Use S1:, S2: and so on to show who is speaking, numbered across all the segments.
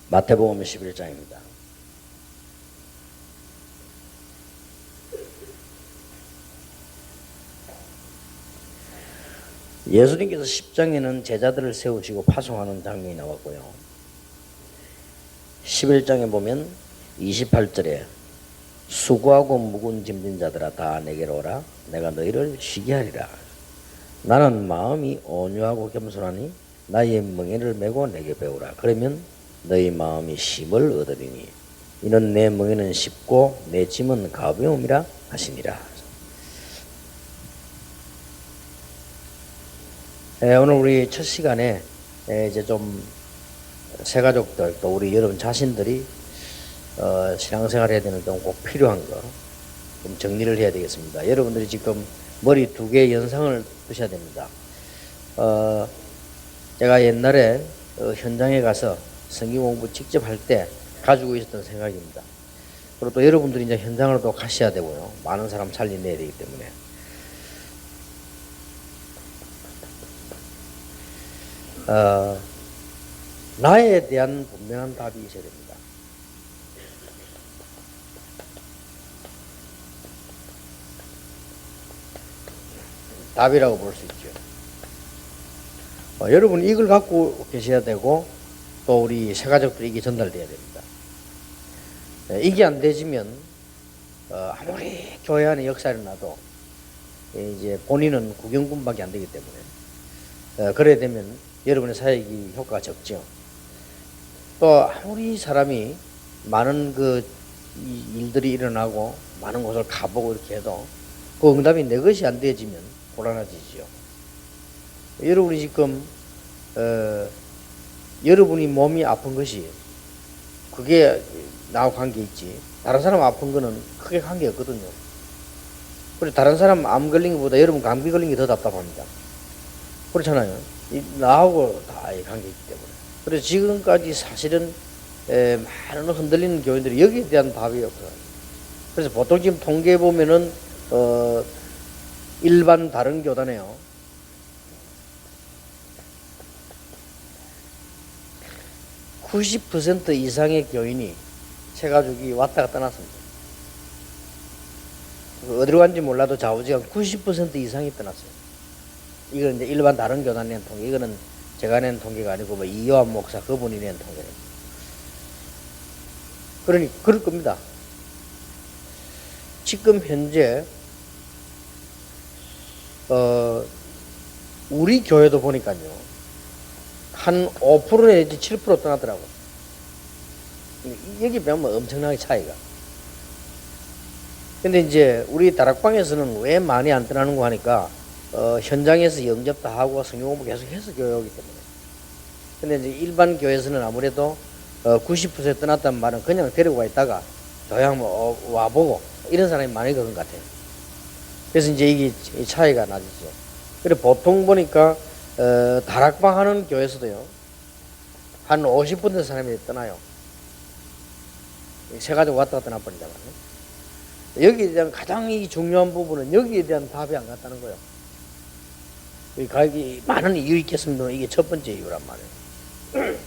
S1: 마태복음 11장입니다. 예수님께서 10장에는 제자들을 세우시고 파송하는 장면이 나왔고요. 11장에 보면 28절에 수고하고 무거운 짐진 자들아 다 내게로 오라. 내가 너희를 쉬게 하리라. 나는 마음이 온유하고 겸손하니 나의 멍에를 메고 내게 배우라. 그러면 너희 마음이 쉼을 얻으리니 이는 내 멍에는 쉽고 내 짐은 가벼움이라 하시니라. 오늘 우리 첫 시간에 이제 좀 새가족들 또 우리 여러분 자신들이 신앙생활 해야 되는 좀 꼭 필요한 거 좀 정리를 해야 되겠습니다. 여러분들이 지금 머리 두 개의 연상을 두셔야 됩니다. 제가 옛날에 현장에 가서 성경 공부 직접 할 때 가지고 있었던 생각입니다. 그리고 또 여러분들이 이제 현장으로 또 가셔야 되고요. 많은 사람 살려내야 되기 때문에. 나에 대한 분명한 답이 있어야 됩니다. 답이라고 볼 수 있죠. 여러분 이걸 갖고 계셔야 되고 또 우리 새가족들이 이게 전달돼야 됩니다. 이게 안 되지면 아무리 교회 안에 역사를 놔도 이제 본인은 구경꾼밖에 안 되기 때문에 그래야 되면 여러분의 사역이 효과가 적죠. 또 아무리 사람이 많은 그 일들이 일어나고 많은 곳을 가보고 이렇게 해도 그 응답이 내 것이 안 되어지면 곤란해지죠. 여러분이 지금 여러분이 몸이 아픈 것이 그게 나하고 관계 있지 다른 사람 아픈 거는 크게 관계 없거든요. 그리고 다른 사람 암 걸린 것보다 여러분 감기 걸린 게 더 답답합니다. 그렇잖아요. 나하고 다 관계 있기 때문에. 그래서 지금까지 사실은 많은 흔들리는 교인들이 여기에 대한 답이 없어요. 그래서 보통 지금 통계 보면은 일반 다른 교단에요. 90% 이상의 교인이 새가족이 왔다가 떠났습니다. 어디로 간지 몰라도 좌우지간 90% 이상이 떠났어요. 이건 이제 일반 다른 교단 낸 통계. 이거는 제가 낸 통계가 아니고 뭐 이요한 목사 그분이 낸 통계예요. 그러니 그럴 겁니다. 지금 현재 우리 교회도 보니까요 한 5% 내지 7% 떠나더라고. 여기 보면 엄청나게 차이가. 근데 이제 우리 다락방에서는 왜 많이 안 떠나는 거 하니까 현장에서 영접도 하고 성경 공부 계속 해서 교회 오기 때문에. 근데 이제 일반 교회에서는 아무래도 90% 떠났다는 말은 그냥 데리고 가 있다가 교회 한번 와보고 이런 사람이 많이 그런 것 같아요. 그래서 이제 이게 차이가 나죠. 그래 보통 보니까 다락방 하는 교회에서도요 한 50% 사람이 떠나요. 새가족 왔다 갔다 나버린다고요. 여기에 대한 가장 중요한 부분은 여기에 대한 답이 안 갔다는 거예요. 가격이 많은 이유 있겠습니다. 이게 첫 번째 이유란 말이에요.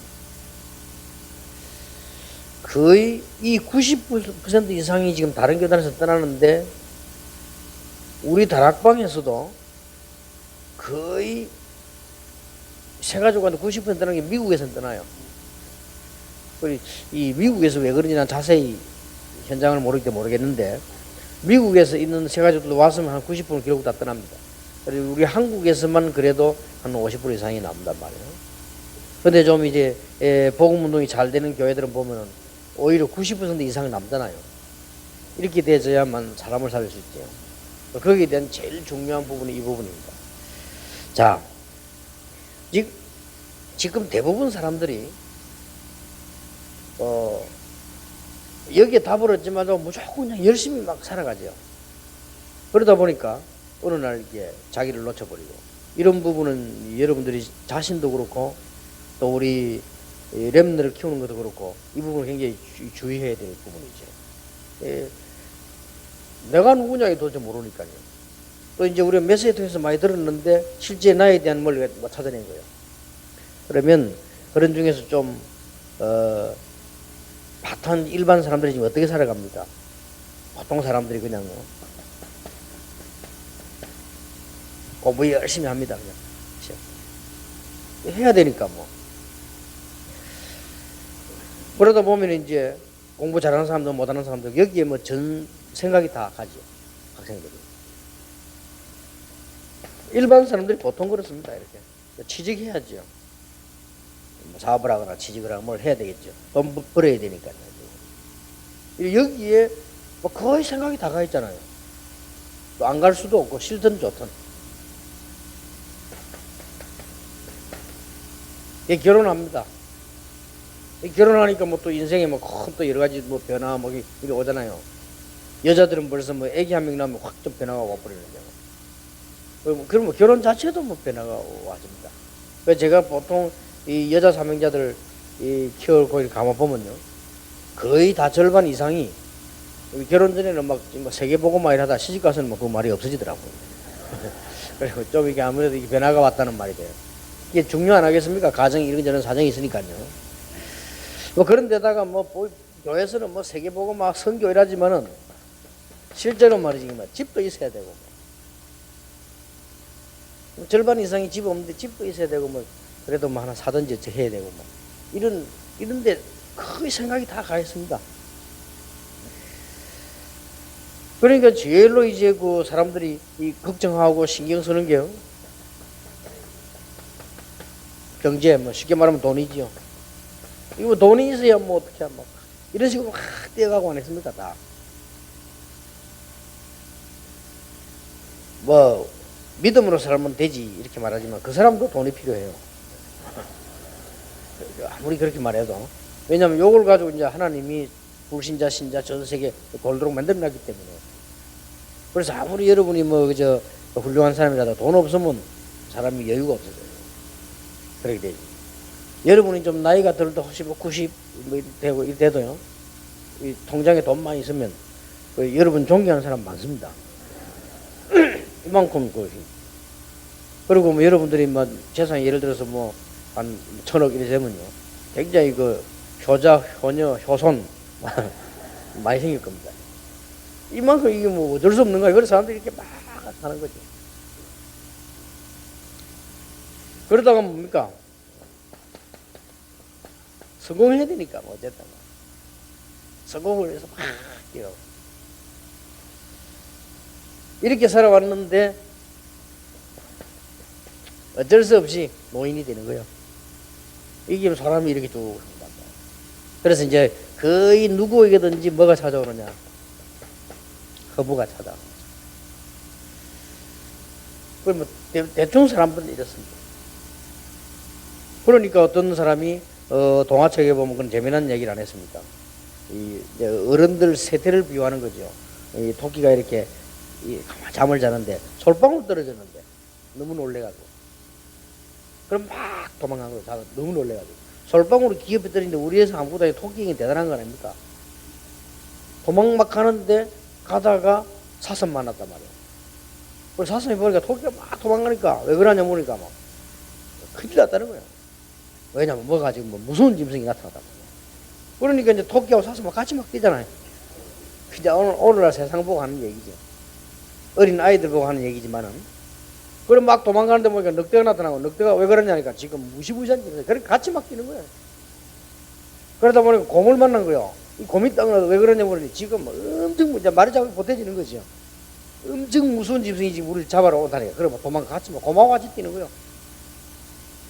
S1: 거의 이 90% 이상이 지금 다른 교단에서 떠나는데 우리 다락방에서도 거의 새가족한테 90% 떠나는 게 미국에서는 떠나요. 그리고 이 미국에서 왜 그런지 난 자세히 현장을 모르기 때문에 모르겠는데 미국에서 있는 새가족들 왔으면 한 90% 결국 다 떠납니다. 그리고 우리 한국에서만 그래도 한 50% 이상이 남단 말이에요. 근데 좀 이제 복음운동이 잘 되는 교회들은 보면은 오히려 90% 이상 남잖아요. 이렇게 돼야만 사람을 살릴 수 있죠. 거기에 대한 제일 중요한 부분이 이 부분입니다. 자, 지금 대부분 사람들이 여기에 답을 얻지마도 무조건 그냥 열심히 막 살아가죠. 그러다 보니까 어느 날 이게 자기를 놓쳐버리고 이런 부분은 여러분들이 자신도 그렇고 또 우리 렘너를 키우는 것도 그렇고 이 부분을 굉장히 주의해야 될 부분이죠. 내가 누구냐 도대체 모르니까요. 또 이제 우리가 메시지 통해서 많이 들었는데 실제 나에 대한 뭘 찾아낸 거예요. 그러면 그런 중에서 좀 파탄 일반 사람들이 지금 어떻게 살아갑니까? 보통 사람들이 그냥 공부 열심히 합니다. 그냥 해야 되니까 뭐. 그러다 보면 이제 공부 잘하는 사람들 못하는 사람들 여기에 뭐 전 생각이 다 가죠. 학생들이. 일반 사람들이 보통 그렇습니다. 이렇게 취직해야죠. 뭐 사업을 하거나 취직을 하거나 뭘 해야 되겠죠. 돈 벌어야 되니까요. 여기에 뭐 거의 생각이 다 가 있잖아요. 또 안 갈 수도 없고 싫든 좋든. 결혼합니다. 결혼하니까 뭐 또 인생에 뭐 큰 또 여러 가지 뭐 변화 뭐 이게 오잖아요. 여자들은 벌써 뭐 애기 한 명 낳으면 확 좀 변화가 와버리는 경우. 그럼 뭐 결혼 자체도 뭐 변화가 와집니다. 그래서 제가 보통 이 여자 사명자들 이 키우고 가만 보면요, 거의 다 절반 이상이 결혼 전에는 막 세계보고만 일하다 시집 가서는 뭐 그 말이 없어지더라고요. 그리고 좀 이게 아무래도 이게 변화가 왔다는 말이 돼요. 이게 중요 안 하겠습니까? 가정이 이런저런 사정이 있으니까요. 뭐 그런 데다가 뭐 교회에서는 뭐 세계보고 막 선교 일하지만은 실제로 말이지 집도 있어야 되고 뭐 절반 이상이 집 없는데 집도 있어야 되고 뭐 그래도 뭐 하나 사든지 해야 되고 뭐 이런데 거의 생각이 다 가 있습니다. 그러니까 제일로 이제 그 사람들이 이 걱정하고 신경 쓰는 게요, 경제, 뭐 쉽게 말하면 돈이지요. 이거 돈이 있어야 뭐 어떻게 뭐 이런 식으로 확 뛰어가고 안 했습니까? 다. 뭐 믿음으로 살면 되지 이렇게 말하지만 그 사람도 돈이 필요해요. 아무리 그렇게 말해도. 왜냐하면 요걸 가지고 이제 하나님이 불신자 신자 전 세계 골도록 만들어놨기 때문에. 그래서 아무리 여러분이 뭐 그저 훌륭한 사람이라도 돈 없으면 사람이 여유가 없어져요. 그렇게 되지. 여러분이 좀 나이가 들어도 혹시 뭐 90 뭐 되고 이래도요, 이 통장에 돈 많이 있으면 그 여러분 존경하는 사람 많습니다. 이만큼 그리고 뭐 여러분들이 뭐 재산이 예를 들어서 뭐 한 1000억 이래 되면요, 굉장히 그 효자, 효녀, 효손 많이 생길 겁니다. 이만큼 이게 뭐 어쩔 수 없는 거예요. 그래서 사람들이 이렇게 막 하는 거죠. 그러다가 뭡니까? 성공해야 되니까 뭐 어쨌든 성공을 위해서 막 뛰어. 이렇게 살아왔는데 어쩔 수 없이 노인이 되는 거예요. 이게 사람이 이렇게 쭉. 그래서 이제 거의 누구에게든지 뭐가 찾아오느냐? 허브가 찾아오는 거죠. 그러면 대충 사람들은 이렇습니다. 그러니까 어떤 사람이 동화책에 보면 그런 재미난 얘기를 안 했습니까? 이 어른들 세태를 비유하는 거죠. 이 토끼가 이렇게 잠을 자는데 솔방울 떨어졌는데 너무 놀래가지고, 그럼 막 도망간 거예요. 너무 놀래가지고 솔방울이 기업에 떨어지는데 우리에서 아무것도 토끼가 대단한 거 아닙니까? 도망 막 가는데 가다가 사슴 만났단 말이에요. 그래서 사슴이 보니까 토끼가 막 도망가니까 왜 그러냐 보니까 막 큰일 났다는 거예요. 왜냐면 뭐가 지금 뭐 무서운 짐승이 나타났단 말이에요. 그러니까 이제 토끼하고 사슴하고 같이 막 뛰잖아요. 이제 오늘날 세상 보고 하는 얘기죠. 어린 아이들 보고 하는 얘기지만은, 그럼 막 도망가는데 보니까 늑대가 나타나고, 늑대가 왜 그러냐니까 지금 무시무시한 짐승이 그렇게 같이 막 뛰는 거예요. 그러다 보니까 곰을 만난 거예요. 이 곰이 딱 나도 왜 그러냐 보니 지금 엄청 이제 말이 잡고 보태지는 거죠. 엄청 무서운 짐승이 지금 우리를 잡아러 오다니까. 그러면 도망가 같이 막 곰하고 같이 뛰는 거예요.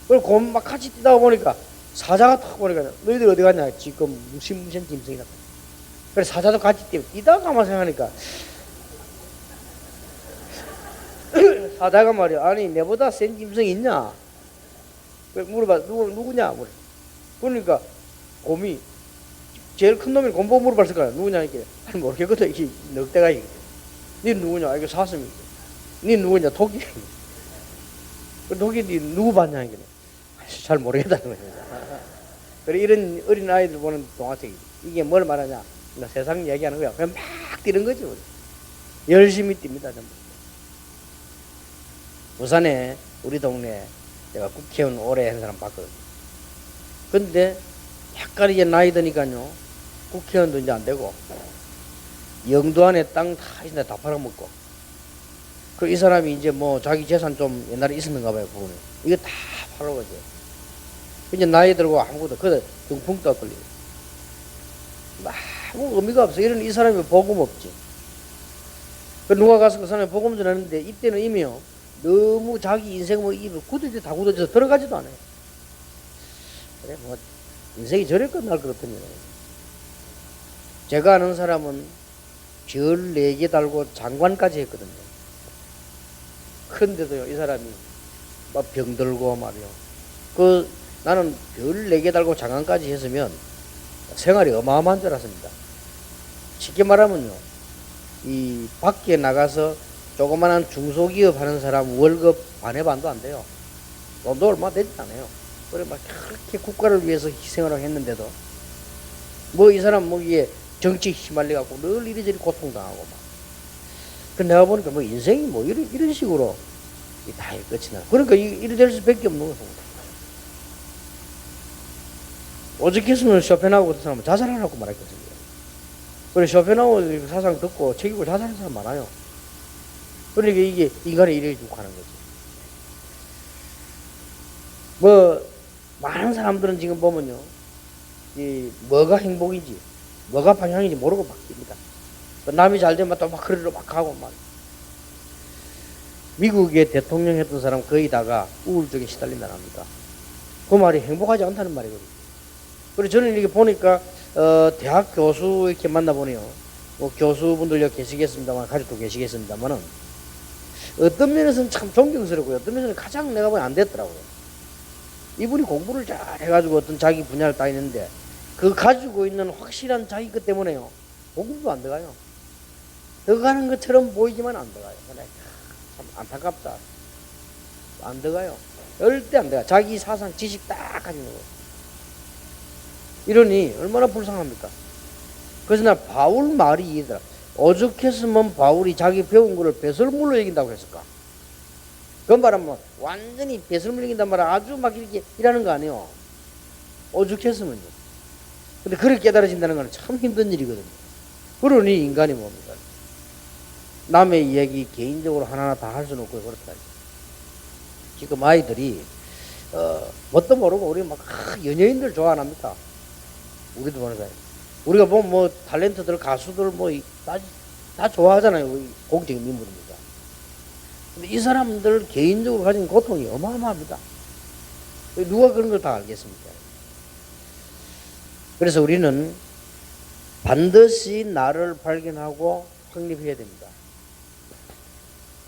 S1: 그리고 곰 막 같이 뛰다 보니까 사자가 탁 보니까 너희들 어디 갔냐? 지금 무시무시한 짐승이 나타나. 그래서 사자도 같이 뛰다가 가만 생각하니까 사자가 말이야, 아니 내보다 센 짐승이 있냐? 물어봐. 누구냐? 그러니까 곰이 제일 큰 놈이 곰 보고 물어봤을 거야. 누구냐? 이게 아니 모르겠거든. 이게 늑대가 이게. 니 누구냐? 이게 사슴이지. 니 누구냐? 토끼. 토끼 니 누구 봤냐? 이게 잘 모르겠다는 거야. 그래 이런 어린 아이들 보는 동화책이 이게 뭘 말하냐? 세상 얘기하는 거야. 그냥 막 뛰는 거지. 우리. 열심히 뜁니다. 전부. 부산에 우리 동네 내가 국회의원 오래 한 사람 봤거든요. 근데 약간 이제 나이 드니까요, 국회의원도 이제 안 되고, 영도 안에 땅 다 있는데 다 팔아먹고, 그 이 사람이 이제 뭐 자기 재산 좀 옛날에 있었는가 봐요, 부분에. 이거 다 팔아가지고. 이제 나이 들고 아무것도, 그래, 등풍도 안 걸리고. 아무 의미가 없어. 이런 이 사람이 복음 없지. 그 누가 가서 그 사람이 복음 전하는데, 이때는 이미요, 너무 자기 인생 뭐 입을 굳어져 다 굳어져서 들어가지도 않아요. 그래, 뭐, 인생이 저럴 끝날 그렇더니. 제가 아는 사람은 별 4개 달고 장관까지 했거든요. 근데도요, 이 사람이 막 병들고 말이요. 나는 별 4개 달고 장관까지 했으면 생활이 어마어마한 줄 알았습니다. 쉽게 말하면요, 이 밖에 나가서 조그만한 중소기업 하는 사람 월급 반의 반도 안 돼요. 돈도 얼마 되지 않아요. 그래, 막 그렇게 국가를 위해서 희생을 했는데도, 뭐 이 사람 뭐 이게 정치 휘말려갖고 늘 이리저리 고통당하고 막. 그 내가 보니까 뭐 인생이 뭐 이런 식으로 다 끝이 나. 그러니까 이리 될 수밖에 없는 거죠. 오죽했으면 쇼펜하우 같은 사람은 자살하라고 말했겠습니다. 그래, 쇼펜하우 사상 듣고 책임을 자살하는 사람 많아요. 그러니까 이게 인간의 일에 육하는 거지. 뭐, 많은 사람들은 지금 보면요, 뭐가 행복인지, 뭐가 방향인지 모르고 바뀝니다. 남이 잘 되면 또 막 그러러 막 가고 막. 미국의 대통령 했던 사람 거의 다가 우울증에 시달린다는 합니다. 그 말이 행복하지 않다는 말이거든요. 그래서 저는 이렇게 보니까, 대학 교수 이렇게 만나보네요. 뭐 교수분들 여기 계시겠습니다만, 가족도 계시겠습니다만은, 어떤 면에서는 참 존경스럽고요. 어떤 면에서는 가장 내가 보기엔 안 됐더라고요. 이분이 공부를 잘 해가지고 어떤 자기 분야를 따 있는데, 그 가지고 있는 확실한 자기 것 때문에요, 공부도 안 들어가요. 들어가는 것처럼 보이지만 안 들어가요. 참 안타깝다. 안 들어가요. 절대 안 들어가. 자기 사상, 지식 딱 가지고. 이러니 얼마나 불쌍합니까? 그래서 나 바울 말이 이해더라. 오죽했으면 바울이 자기 배운 거를 배설물로 여긴다고 했을까? 그 말은 완전히 배설물로 여긴단 말은 아주 막 이렇게 일하는 거 아니에요. 오죽했으면요. 근데 그렇게 깨달아진다는 건 참 힘든 일이거든요. 그러니 인간이 뭡니까? 남의 이야기 개인적으로 하나하나 다 할 수는 없고 그렇다. 지금 아이들이 뭣도 모르고 우리 막 연예인들 좋아 안 합니까? 우리도 보는 거예요. 우리가 보면 뭐 탤런트들 가수들 뭐 다 좋아하잖아요. 공적인 인물입니다. 근데 이 사람들 개인적으로 가진 고통이 어마어마합니다. 누가 그런 걸 다 알겠습니까? 그래서 우리는 반드시 나를 발견하고 확립해야 됩니다.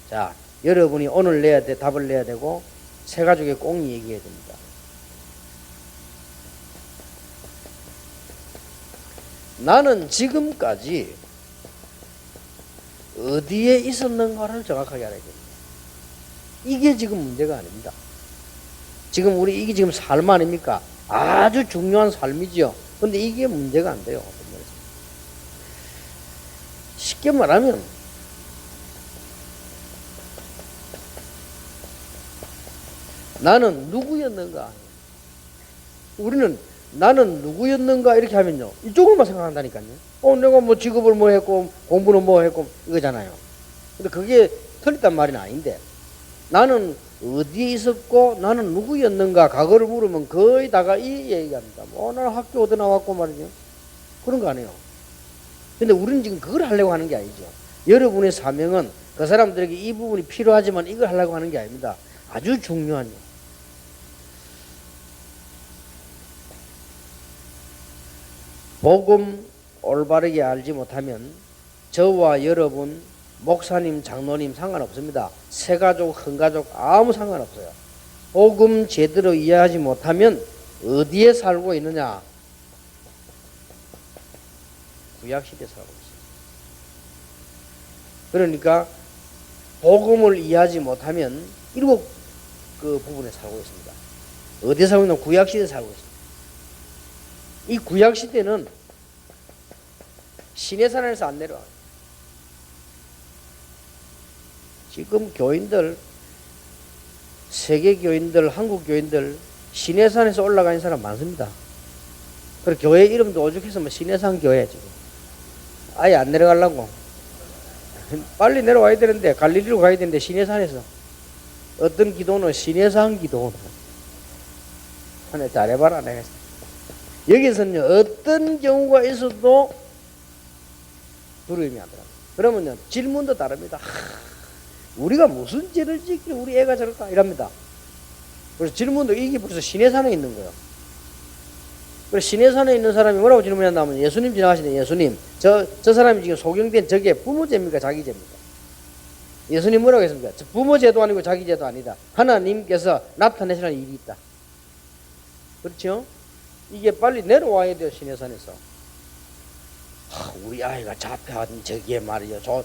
S1: 자, 여러분이 오늘 내야 돼, 답을 내야 되고, 세 가족의 꼭 얘기해야 됩니다. 나는 지금까지 어디에 있었는가를 정확하게 알아야 됩니다. 이게 지금 문제가 아닙니다. 지금 이게 지금 삶 아닙니까? 아주 중요한 삶이죠. 근데 이게 문제가 안 돼요. 쉽게 말하면, 나는 누구였는가? 우리는 나는 누구였는가 이렇게 하면요, 이쪽으로만 생각한다니까요. 내가 뭐 직업을 뭐 했고 공부는 뭐 했고 이거잖아요. 근데 그게 틀렸단 말은 아닌데, 나는 어디에 있었고 나는 누구였는가 과거를 물으면 거의 다가 이 얘기합니다. 나는 학교 어디 나왔고 말이죠. 그런 거 아니에요. 근데 우리는 지금 그걸 하려고 하는 게 아니죠. 여러분의 사명은 그 사람들에게 이 부분이 필요하지만 이걸 하려고 하는 게 아닙니다. 아주 중요한 일. 복음 올바르게 알지 못하면 저와 여러분, 목사님, 장로님 상관없습니다. 새가족, 큰가족 아무 상관없어요. 복음 제대로 이해하지 못하면 어디에 살고 있느냐? 구약시대에 살고 있어요. 그러니까 복음을 이해하지 못하면 일곱 그 부분에 살고 있습니다. 어디에 살고 있느냐? 구약시대에 살고 있습니다. 이 구약시대는 시내산에서 안 내려와요. 지금 교인들, 세계 교인들, 한국 교인들 시내산에서 올라가는 사람 많습니다. 그리고 교회 이름도 오죽해서 뭐 신해산 교회 지금 아예 안 내려가려고 빨리 내려와야 되는데 갈릴리로 가야 되는데 신해산에서 어떤 기도는 신해산 기도 하나 잘해봐라 내가 여기서는요 어떤 경우가 있어도 두려움이 안 들어요. 그러면요 질문도 다릅니다. 우리가 무슨 죄를 짓기에 우리 애가 저럴까 이랍니다. 그래서 질문도 이게 벌써 신해산에 있는 거예요. 그래서 신해산에 있는 사람이 뭐라고 질문한다면 예수님 지나가시네. 예수님 저 사람이 지금 소경된 저게 부모 죄입니까 자기 죄입니까? 예수님 뭐라고 했습니까? 부모 죄도 아니고 자기 죄도 아니다. 하나님께서 나타내시는 일이 있다. 그렇죠? 이게 빨리 내려와야 돼요. 신해산에서. 우리 아이가 잡혀간 저게 말이야. 저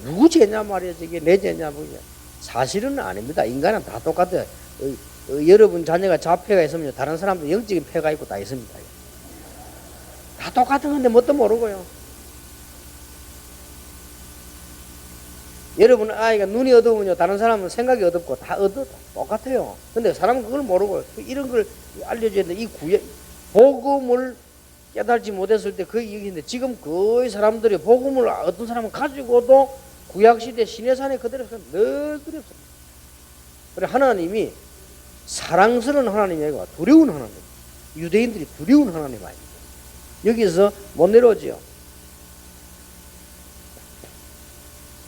S1: 누구 죄냐 말이야. 저게 내 죄냐 뭐냐. 사실은 아닙니다. 인간은 다 똑같아요. 여러분 자녀가 잡혀가 있으면 다른 사람도 영적인 폐가 있고 다 있습니다. 다 똑같은 건데 뭣도 모르고요. 여러분 아이가 눈이 어두우면요 다른 사람은 생각이 어둡고 다 똑같아요. 근데 사람은 그걸 모르고 이런 걸 알려줘야 돼. 이 복음을 깨달지 못했을 때 그 얘기인데 지금 거의 사람들이 복음을 어떤 사람은 가지고도 구약시대 시내산에 그대로 늘 두렵습니다. 그래 하나님이 사랑스러운 하나님이 아니고 두려운 하나님. 유대인들이 두려운 하나님 아닙니다. 여기서 못 내려오지요.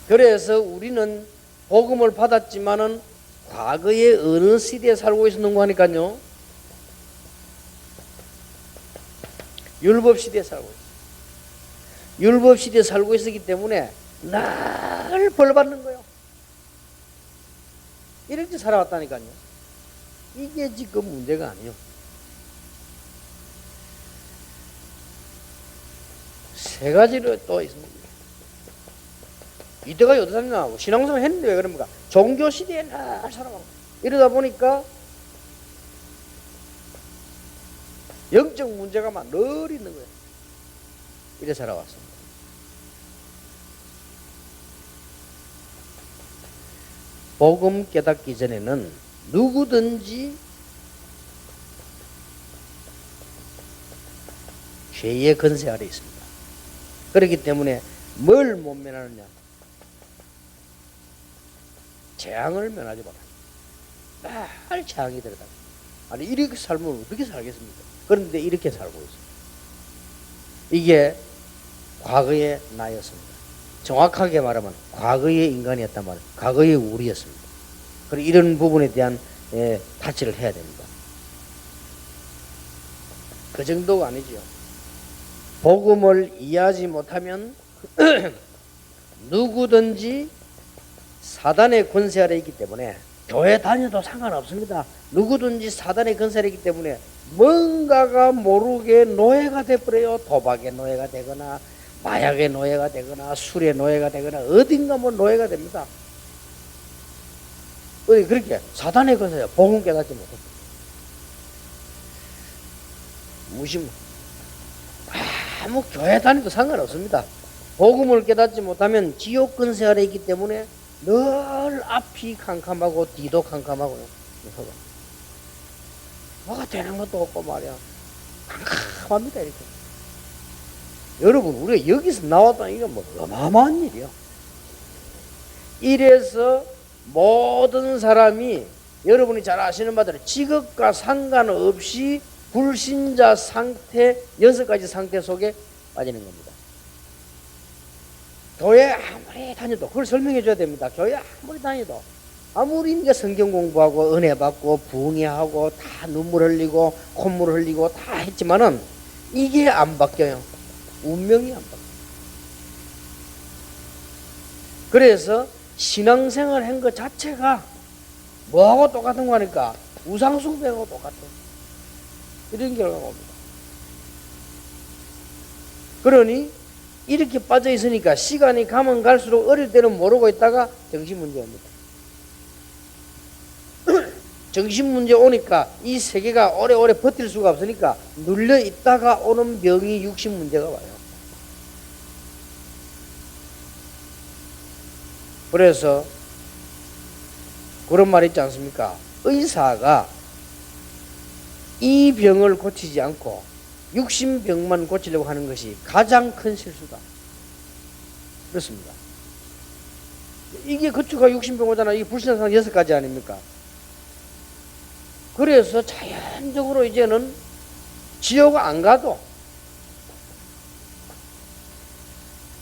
S1: 그래서 우리는 복음을 받았지만은 과거에 어느 시대에 살고 있었는가 하니까요. 율법 시대에 살고 있어요. 율법 시대에 살고 있었기 때문에 늘 벌 받는 거예요. 이렇게 살아왔다니까요. 이게 지금 문제가 아니에요. 세 가지로 또 있습니다. 이때가 어디서 샀냐? 신앙생활 했는데 왜 그럽니까? 종교 시대에 늘 살아가고 이러다 보니까 영적 문제가 막 늘 있는 거예요. 이래 살아왔습니다. 복음 깨닫기 전에는 누구든지 죄의 건세 아래 있습니다. 그렇기 때문에 뭘 못 면하느냐? 재앙을 면하지 못합니다. 늘 재앙이 들어다. 아니 이렇게 살면 어떻게 살겠습니까? 그런데 이렇게 살고 있습니다. 이게 과거의 나였습니다. 정확하게 말하면 과거의 인간이었단 말이에요. 과거의 우리였습니다. 그리고 이런 부분에 대한 타치를 해야 됩니다. 그 정도가 아니죠. 복음을 이해하지 못하면 누구든지 사단의 권세 아래 있기 때문에 교회 다녀도 상관없습니다. 누구든지 사단의 권세 아래 있기 때문에 뭔가가 모르게 노예가 돼버려요. 도박의 노예가 되거나 마약의 노예가 되거나 술의 노예가 되거나 어딘가 뭐 노예가 됩니다. 그렇게 사단의 권세요. 복음 깨닫지 못했어요. 무심 아무 교회 다니도 상관없습니다. 복음을 깨닫지 못하면 지옥 권세 아래 있기 때문에 늘 앞이 캄캄하고 뒤도 캄캄하고요. 뭐가 되는 것도 없고 말이야. 캄캄합니다 이렇게. 여러분 우리가 여기서 나왔다는 이건 뭐 어마어마한 일이야. 이래서 모든 사람이 여러분이 잘 아시는 바대로 직업과 상관없이 불신자 상태 6가지 상태 속에 빠지는 겁니다. 교회 아무리 다녀도 그걸 설명해 줘야 됩니다. 교회 아무리 다녀도 아무리 이제 성경 공부하고 은혜 받고 부흥회하고 다 눈물 흘리고 콧물 흘리고 다 했지만은 이게 안 바뀌어요. 운명이 안 바뀌어요. 그래서 신앙생활 한 것 자체가 뭐하고 똑같은 거니까 우상숭배하고 똑같아요. 이런 결과가 옵니다. 그러니 이렇게 빠져 있으니까 시간이 가면 갈수록 어릴 때는 모르고 있다가 정신문제 옵니다. 정신문제 오니까 이 세계가 오래오래 버틸 수가 없으니까 눌려 있다가 오는 병이 육신문제가 와요. 그래서 그런 말 있지 않습니까? 의사가 이 병을 고치지 않고 육신병만 고치려고 하는 것이 가장 큰 실수다. 그렇습니다. 이게 그추가 육신병 오잖아. 이게 불신앙상 6가지 아닙니까? 그래서 자연적으로 이제는 지옥 안 가도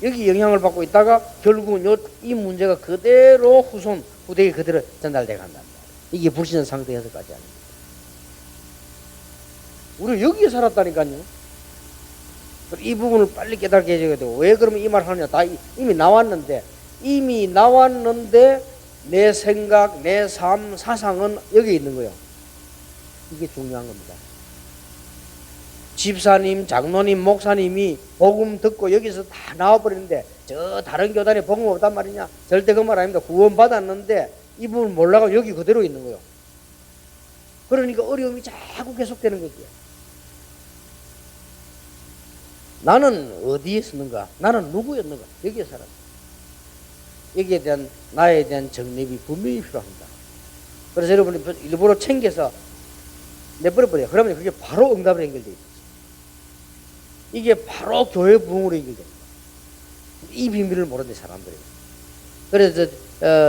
S1: 여기 영향을 받고 있다가 결국은 이 문제가 그대로 후대에 그대로 전달돼 간단 말이에요. 이게 불신앙 상태 6가지 아닙니까? 우리 여기에 살았다니까요. 이 부분을 빨리 깨닫게 해줘야 되고, 왜 그러면 이 말 하느냐. 다 이미 나왔는데 내 생각, 내 삶, 사상은 여기 있는 거예요. 이게 중요한 겁니다. 집사님, 장로님, 목사님이 복음 듣고 여기서 다 나와버리는데 저 다른 교단에 복음 없단 말이냐. 절대 그 말 아닙니다. 구원 받았는데 이 부분 몰라가 여기 그대로 있는 거예요. 그러니까 어려움이 자꾸 계속되는 거죠. 나는 어디에 있었는가? 나는 누구였는가? 여기에 살았다. 여기에 대한 나에 대한 정립이 분명히 필요합니다. 그래서 여러분이 일부러 챙겨서 내버려버려요. 그러면 그게 바로 응답으로 연결되어 있어요. 이게 바로 교회 부흥으로 연결됩니다. 이 비밀을 모르는 사람들이. 그래서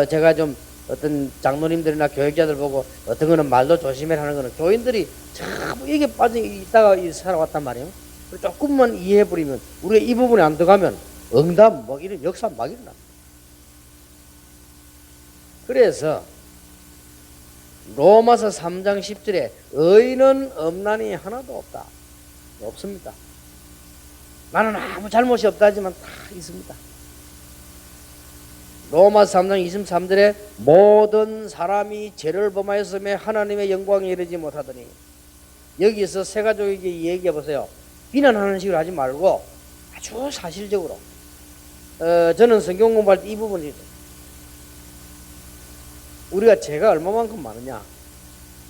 S1: 제가 좀 어떤 장로님들이나 교육자들 보고 어떤 거는 말도 조심해라 하는 거는 교인들이 참 이게 빠져 있다가 살아왔단 말이에요. 조금만 이해해버리면 우리가 이 부분에 안 들어가면 응답 뭐 이런 역사 막 일어납니다. 그래서 로마서 3장 10절에 의인은 없나니 하나도 없다. 없습니다. 나는 아무 잘못이 없다 하지만 다 있습니다. 로마서 3장 23절에 모든 사람이 죄를 범하였음에 하나님의 영광에 이르지 못하더니, 여기서 세 가족에게 얘기해 보세요. 비난하는 식으로 하지 말고 아주 사실적으로. 저는 성경 공부할 때 이 부분이 우리가 죄가 얼마만큼 많으냐.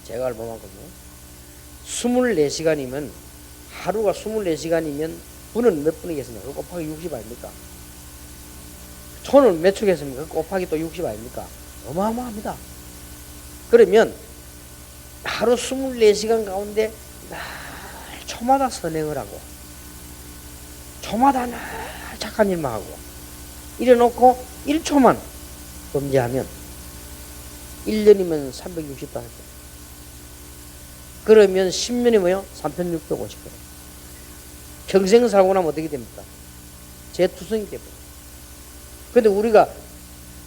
S1: 죄가 얼마만큼요? 24시간이면 하루가 24시간이면 분은 몇 분이겠습니까? 그거 곱하기 60 아닙니까? 초는 몇 초겠습니까? 곱하기 또 60 아닙니까? 어마어마합니다. 그러면 하루 24시간 가운데 날 초마다 선행을 하고 초마다 날 착한 일만 하고 이래놓고 1초만 범죄하면 1년이면 365일. 그러면 10년이 뭐요? 3650일. 평생 살고 나면 어떻게 됩니까? 재투성이 됩니다. 근데 우리가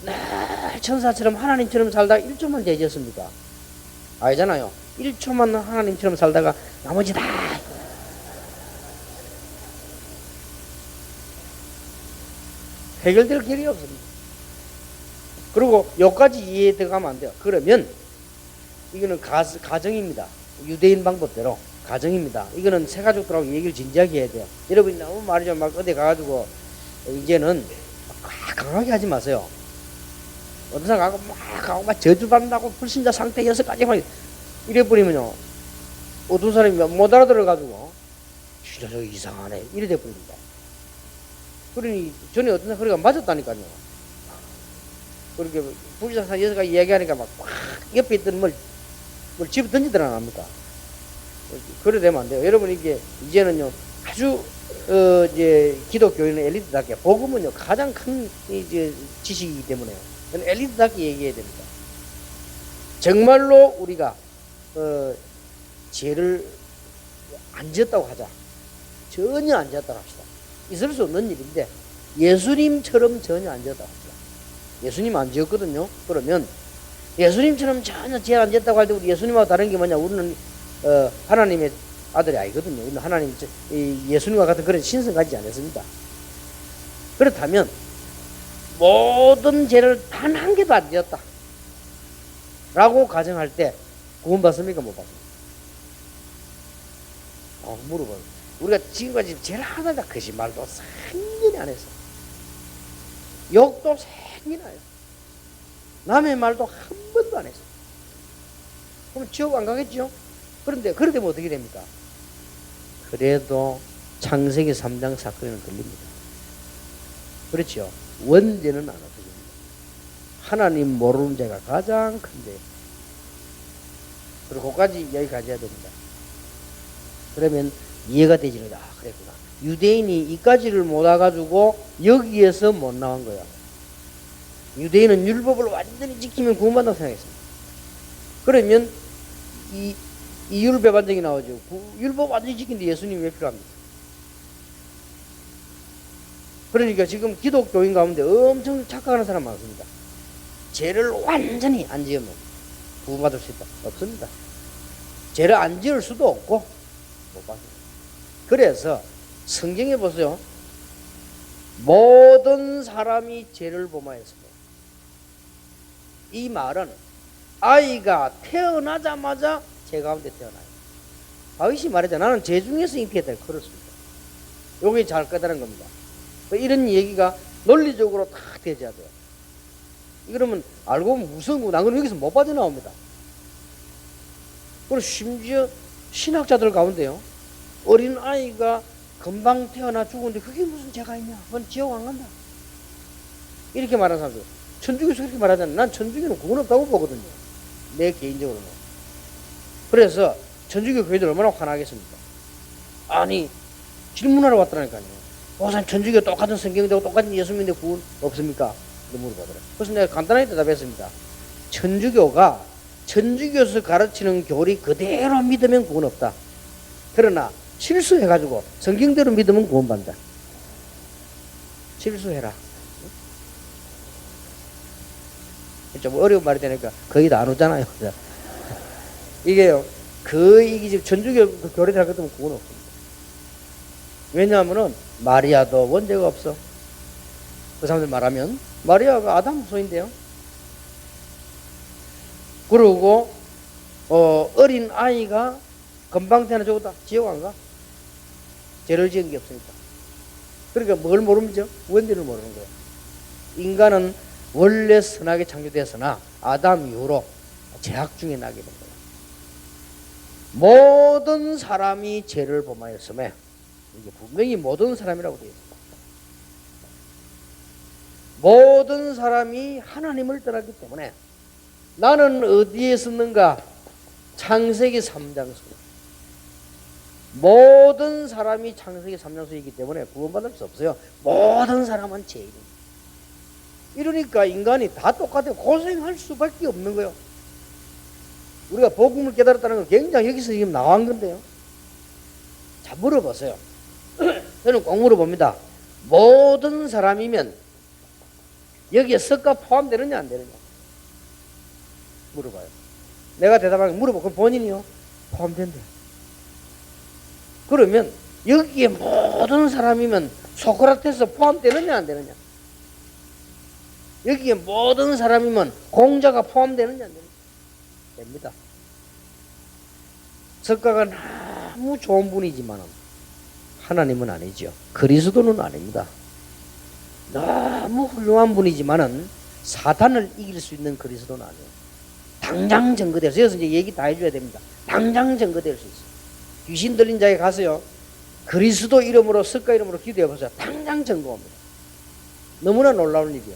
S1: 날 천사처럼 하나님처럼 살다가 1초만 되졌습니까? 아니잖아요. 1초만 하나님처럼 살다가 나머지 다 해결될 길이 없습니다. 그리고 여기까지 이해 들어가면 안 돼요. 그러면 이거는 가정입니다. 유대인 방법대로 가정입니다. 이거는 새 가족들하고 얘기를 진지하게 해야 돼요. 여러분이 너무 말이죠. 막 어디 가가지고 이제는 강하게 하지 마세요. 어떤 사람 가고 막 저주받는다고 불신자 상태 6가지 이래버리면요. 어떤 사람이 못 알아들어가지고 진짜 저거 이상하네 이래 돼버립니다. 그러니 전에 어떤 사람이 맞았다니까요. 그렇게 불신자 상태 6가지 이야기하니까 막 옆에 있던 뭘 집어 던지더라 안 합니까? 그래 되면 안 돼요. 여러분 이게 이제는요 아주 이제 기독교인은 엘리트답게 복음은요 가장 큰 이제 지식이기 때문에 엘리트답게 얘기해야 됩니다. 정말로 우리가 죄를 안 지었다고 하자. 전혀 안 지었다고 합시다. 있을 수 없는 일인데 예수님처럼 전혀 안 지었다고 합시다. 예수님 안 지었거든요. 그러면 예수님처럼 전혀 죄 안 지었다고 할 때 우리 예수님하고 다른 게 뭐냐. 우리는 하나님의 아들이 아니거든요. 우리는 하나님 예수님과 같은 그런 신성 가지지 않았습니다. 그렇다면 모든 죄를 단 한 개도 안 지었다 라고 가정할 때 구원 받습니까? 못 받습니까? 물어봐요. 우리가 지금까지 죄를 하나도 거짓말도 생전에 안 했어. 욕도 생전에 남의 말도 한 번도 안 했어. 그럼 지옥 안 가겠죠? 그런데 그러면 어떻게 됩니까? 그래도 창세기 3장 사건에는 걸립니다. 그렇죠? 원죄는 안 없어집니다. 하나님 모르는 죄가 가장 큰데, 그리고 거기까지 이야기 가져야 됩니다. 그러면 이해가 되지는. 아, 그랬구나. 유대인이 이까지를 못 와가지고 여기에서 못 나온 거야. 유대인은 율법을 완전히 지키면 구원받는다고 생각했습니다. 그러면 이 율법반적이 나오죠. 율법 완전히 지키는데 예수님이 왜 필요합니까? 그러니까 지금 기독교인 가운데 엄청 착각하는 사람 많습니다. 죄를 완전히 안 지으면 구원받을 수 있다. 없습니다. 죄를 안 지을 수도 없고 못 받습니다. 그래서 성경에 보세요. 모든 사람이 죄를 범하였으며, 이 말은 아이가 태어나자마자 죄 가운데 태어나요. 다윗이 말했잖아. 나는 죄 중에서 잉태했다. 그렇습니다. 요게 잘 깨달은 겁니다. 이런 얘기가 논리적으로 다 되져야 돼요. 그러면 알고 보면 무서운 거, 여기서 못 빠져나옵니다. 그리고 심지어 신학자들 가운데요, 어린 아이가 금방 태어나 죽었는데 그게 무슨 죄가 있냐? 그건 지옥 안 간다. 이렇게 말하는 사람들. 천주교에서 그렇게 말하잖아요. 난 천주교는 구원 없다고 보거든요. 내 개인적으로는. 그래서 천주교 교회들 얼마나 화나겠습니까? 아니, 질문하러 왔다니까요. 목사님, 천주교 똑같은 성경인데 똑같은 예수님인데 구원 없습니까? 물어보더라고요. 그래서 내가 간단하게 대답했습니다. 천주교가 천주교에서 가르치는 교리 그대로 믿으면 구원 없다. 그러나 실수해가지고 성경대로 믿으면 구원받는다. 실수해라. 좀 어려운 말이 되니까 거의 다 안 오잖아요. 이게요, 거의 천주교 교리를 할 것 같으면 구원 없습니다. 왜냐하면은 마리아도 원죄가 없어. 그 사람들 말하면 마리아가 아담 후손인데요. 그리고 어린 아이가 금방 태어나 죽었다. 지옥 안 가. 죄를 지은 게 없으니까. 그러니까 뭘 모르면 죠? 원죄를 모르는 거예요. 인간은 원래 선하게 창조되었으나 아담 이후로 죄악 중에 나게 된 거예요. 모든 사람이 죄를 범하였음에, 이게 분명히 모든 사람이라고 되어 있습니다. 모든 사람이 하나님을 떠났기 때문에 나는 어디에 있었는가? 창세기 3장서. 모든 사람이 창세기 3장서이기 때문에 구원받을 수 없어요. 모든 사람은 죄인입니다. 이러니까 인간이 다 똑같아요. 고생할 수밖에 없는 거예요. 우리가 복음을 깨달았다는 건 굉장히 여기서 지금 나온 건데요. 자, 물어보세요. 저는 꼭 물어봅니다. 모든 사람이면 여기에 석가 포함되느냐 안 되느냐 물어봐요. 내가 대답하는 거 물어보고 본인이요 포함된대. 그러면 여기에 모든 사람이면 소크라테스 포함되느냐 안 되느냐? 여기에 모든 사람이면 공자가 포함되느냐 안 되느냐? 됩니다. 석가가 너무 좋은 분이지만 하나님은 아니죠. 그리스도는 아닙니다. 너무 훌륭한 분이지만은 사탄을 이길 수 있는 그리스도는 아니에요. 당장 증거될 수 있어요. 그래서 이제 얘기 다 해줘야 됩니다. 당장 증거될 수 있어요. 귀신 들린 자에 가서요, 그리스도 이름으로 석가 이름으로 기도해 보세요. 당장 증거합니다. 너무나 놀라운 일이에요.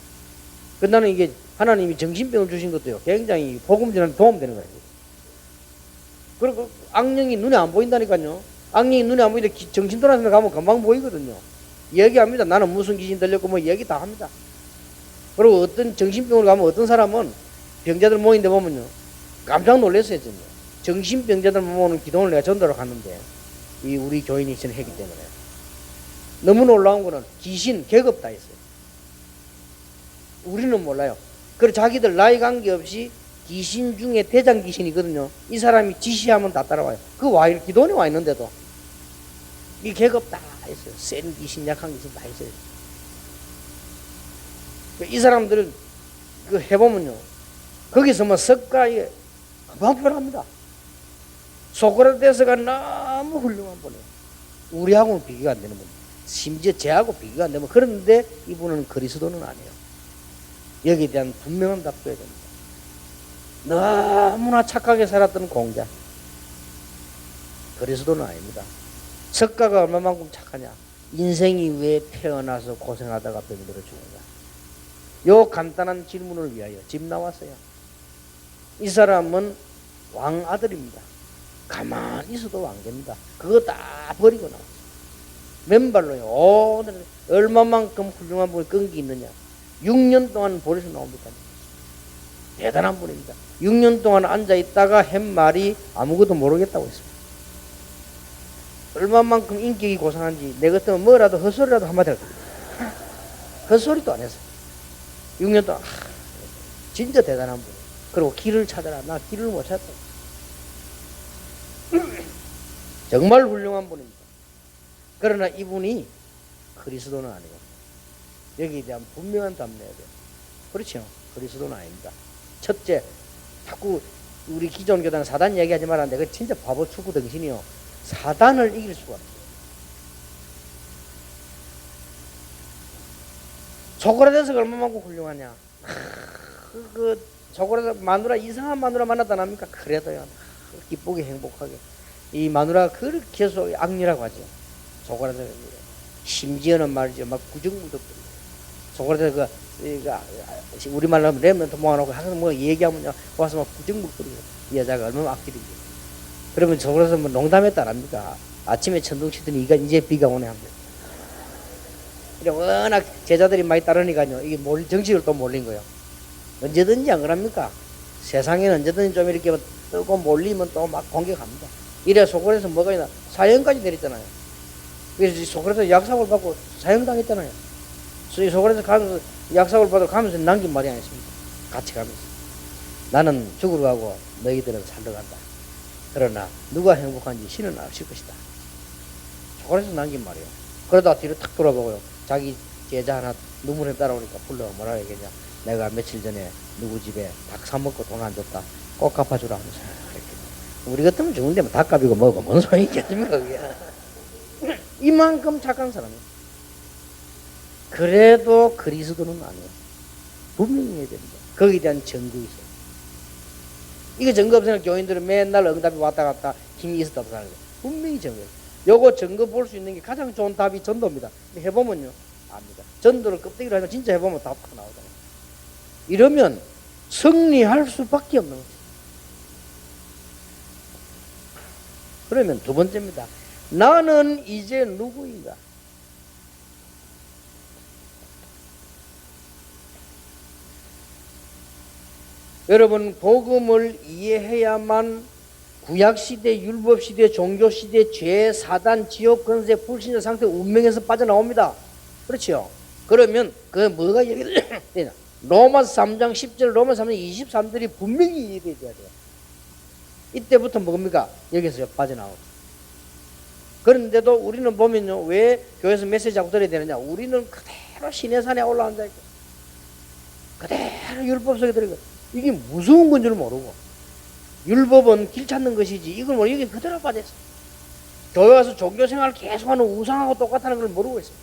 S1: 나는 이게 하나님이 정신병을 주신 것도요, 굉장히 복음 전하는 도움되는 거예요. 그리고 악령이 눈에 안 보인다니까요. 악령이 눈에 안 보이는데 정신 돌아서 가면 금방 보이거든요. 얘기합니다. 나는 무슨 귀신 들렸고 뭐 얘기 다 합니다. 그리고 어떤 정신병을 가면 어떤 사람은 병자들 모이는데 보면요, 깜짝 놀랐어요. 정신병자들 모으는 기도를 내가 전도를 갔는데 이 우리 교인이 전했기 때문에 너무 놀라운 거는 귀신 계급 다 있어요. 우리는 몰라요. 그리고 자기들 나이 관계없이 귀신 중에 대장 귀신이거든요. 이 사람이 지시하면 다 따라와요. 그 기도원에 와 있는데도 이 계급 다 있어요. 센 귀신, 약한 귀신 다 있어요. 이 사람들은 그 해보면요, 거기서 뭐 석가에 금방 표현합니다. 소크라테스가 너무 훌륭한 분이에요. 우리하고는 비교가 안 되는 분. 심지어 쟤하고 비교가 안 되면, 그런데 이분은 그리스도는 아니에요. 여기에 대한 분명한 답변이 됩니다. 너무나 착하게 살았던 공자. 그리스도는 아닙니다. 석가가 얼마만큼 착하냐? 인생이 왜 태어나서 고생하다가 병이 들어 죽느냐? 요 간단한 질문을 위하여 집 나왔어요. 이 사람은 왕 아들입니다. 가만히 있어도 안 됩니다. 그거 다 버리고 나왔어요. 맨발로요. 오늘 얼마만큼 훌륭한 분이 끈기 있느냐. 6년 동안 보리에서 나옵니다. 대단한 분입니다. 6년 동안 앉아있다가 한 말이 아무것도 모르겠다고 했습니다. 얼마만큼 인격이 고상한지 내 같으면 뭐라도 헛소리라도 한마디 할 겁니다. 헛소리도 안 했어요. 6년 동안 진짜 대단한 분. 그리고 길을 찾아라. 나 길을 못 찾았다. 정말 훌륭한 분입니다. 그러나 이분이 그리스도는 아니고 여기에 대한 분명한 답을 내야 돼요. 그렇죠? 그리스도는 아닙니다. 첫째, 자꾸 우리 기존 교단은 사단 얘기하지 마라. 내가 진짜 바보 축구 덩신이요. 사단을 이길 수가 없어요. 소크라테스가 얼마만큼 훌륭하냐. 소크라테스 마누라 이상한 마누라 만났다 납니까? 그래도요. 기쁘게 행복하게. 이 마누라가 그렇게 계속 악리라고 하죠. 소크라테스 심지어는 말이죠. 막 구정무덕거리고. 소크라테스가 우리말로 하면 랩런트 모아놓고 항상 뭐 얘기하면 와서 막 구정무덕거리고. 이 여자가 얼마나 악질이죠. 그러면 소크라테스 뭐 농담했다 안 합니까? 아침에 천둥 치더니 이제 비가 오네 합니다. 워낙 제자들이 많이 따르니까요. 이게 정식으로 또 몰린 거예요. 언제든지 안 그럽니까? 세상에는 언제든지 좀 이렇게 뜨고 몰리면 또 막 공격합니다. 이래 소크라테스 뭐가 있나? 사형까지 내렸잖아요. 그래서 소크라테스 약삭을 받고 사형당했잖아요. 소크라테스 가면서 약삭을 받고 가면서 남긴 말이 아니었습니까? 같이 가면서. 나는 죽으러 가고 너희들은 살러 간다. 그러나 누가 행복한지 신은 아실 것이다. 소크라테스 남긴 말이에요. 그러다가 뒤로 탁 돌아보고요. 자기 제자 하나 눈물에 따라오니까 불러 뭐라고 얘기했냐. 내가 며칠 전에 누구 집에 닭 사먹고 돈 안 줬다. 꼭 갚아주라 하면서 우리 같으면 죽는데 뭐 닭값이고 뭐고 뭔 소리 있겠습니까 그게. 이만큼 착한 사람이에요. 그래도 그리스도는 아니에요. 분명히 해야 됩니다. 거기에 대한 증거 있어요. 이게 증거 없으면 교인들은 맨날 응답이 왔다 갔다 힘이 있었다고 생각해요. 분명히 증거예요. 요거 증거 볼 수 있는 게 가장 좋은 답이 전도입니다. 해보면요 압니다. 전도를 껍데기로 하면 진짜 해보면 답 나오잖아요. 이러면 승리할 수밖에 없는 거죠. 그러면 두 번째입니다. 나는 이제 누구인가? 여러분 복음을 이해해야만 구약시대, 율법시대, 종교시대, 죄, 사단, 지옥, 권세, 불신자 상태 운명에서 빠져나옵니다. 그렇죠? 그러면 그 뭐가 얘기되냐? 로마서 3장 10절, 로마서 3장 23절이 분명히 이해돼야 돼요. 이때부터 뭡니까? 여기서 빠져나오고. 그런데도 우리는 보면요. 왜 교회에서 메시지 하고 들어야 되느냐? 우리는 그대로 시내산에 올라앉아 있고 그대로 율법 속에 들어있고 이게 무서운 건 줄 모르고 율법은 길 찾는 것이지 이걸 모르고 여기 그대로 빠져있어. 교회 와서 종교생활을 계속하는 우상하고 똑같다는 걸 모르고 있어요.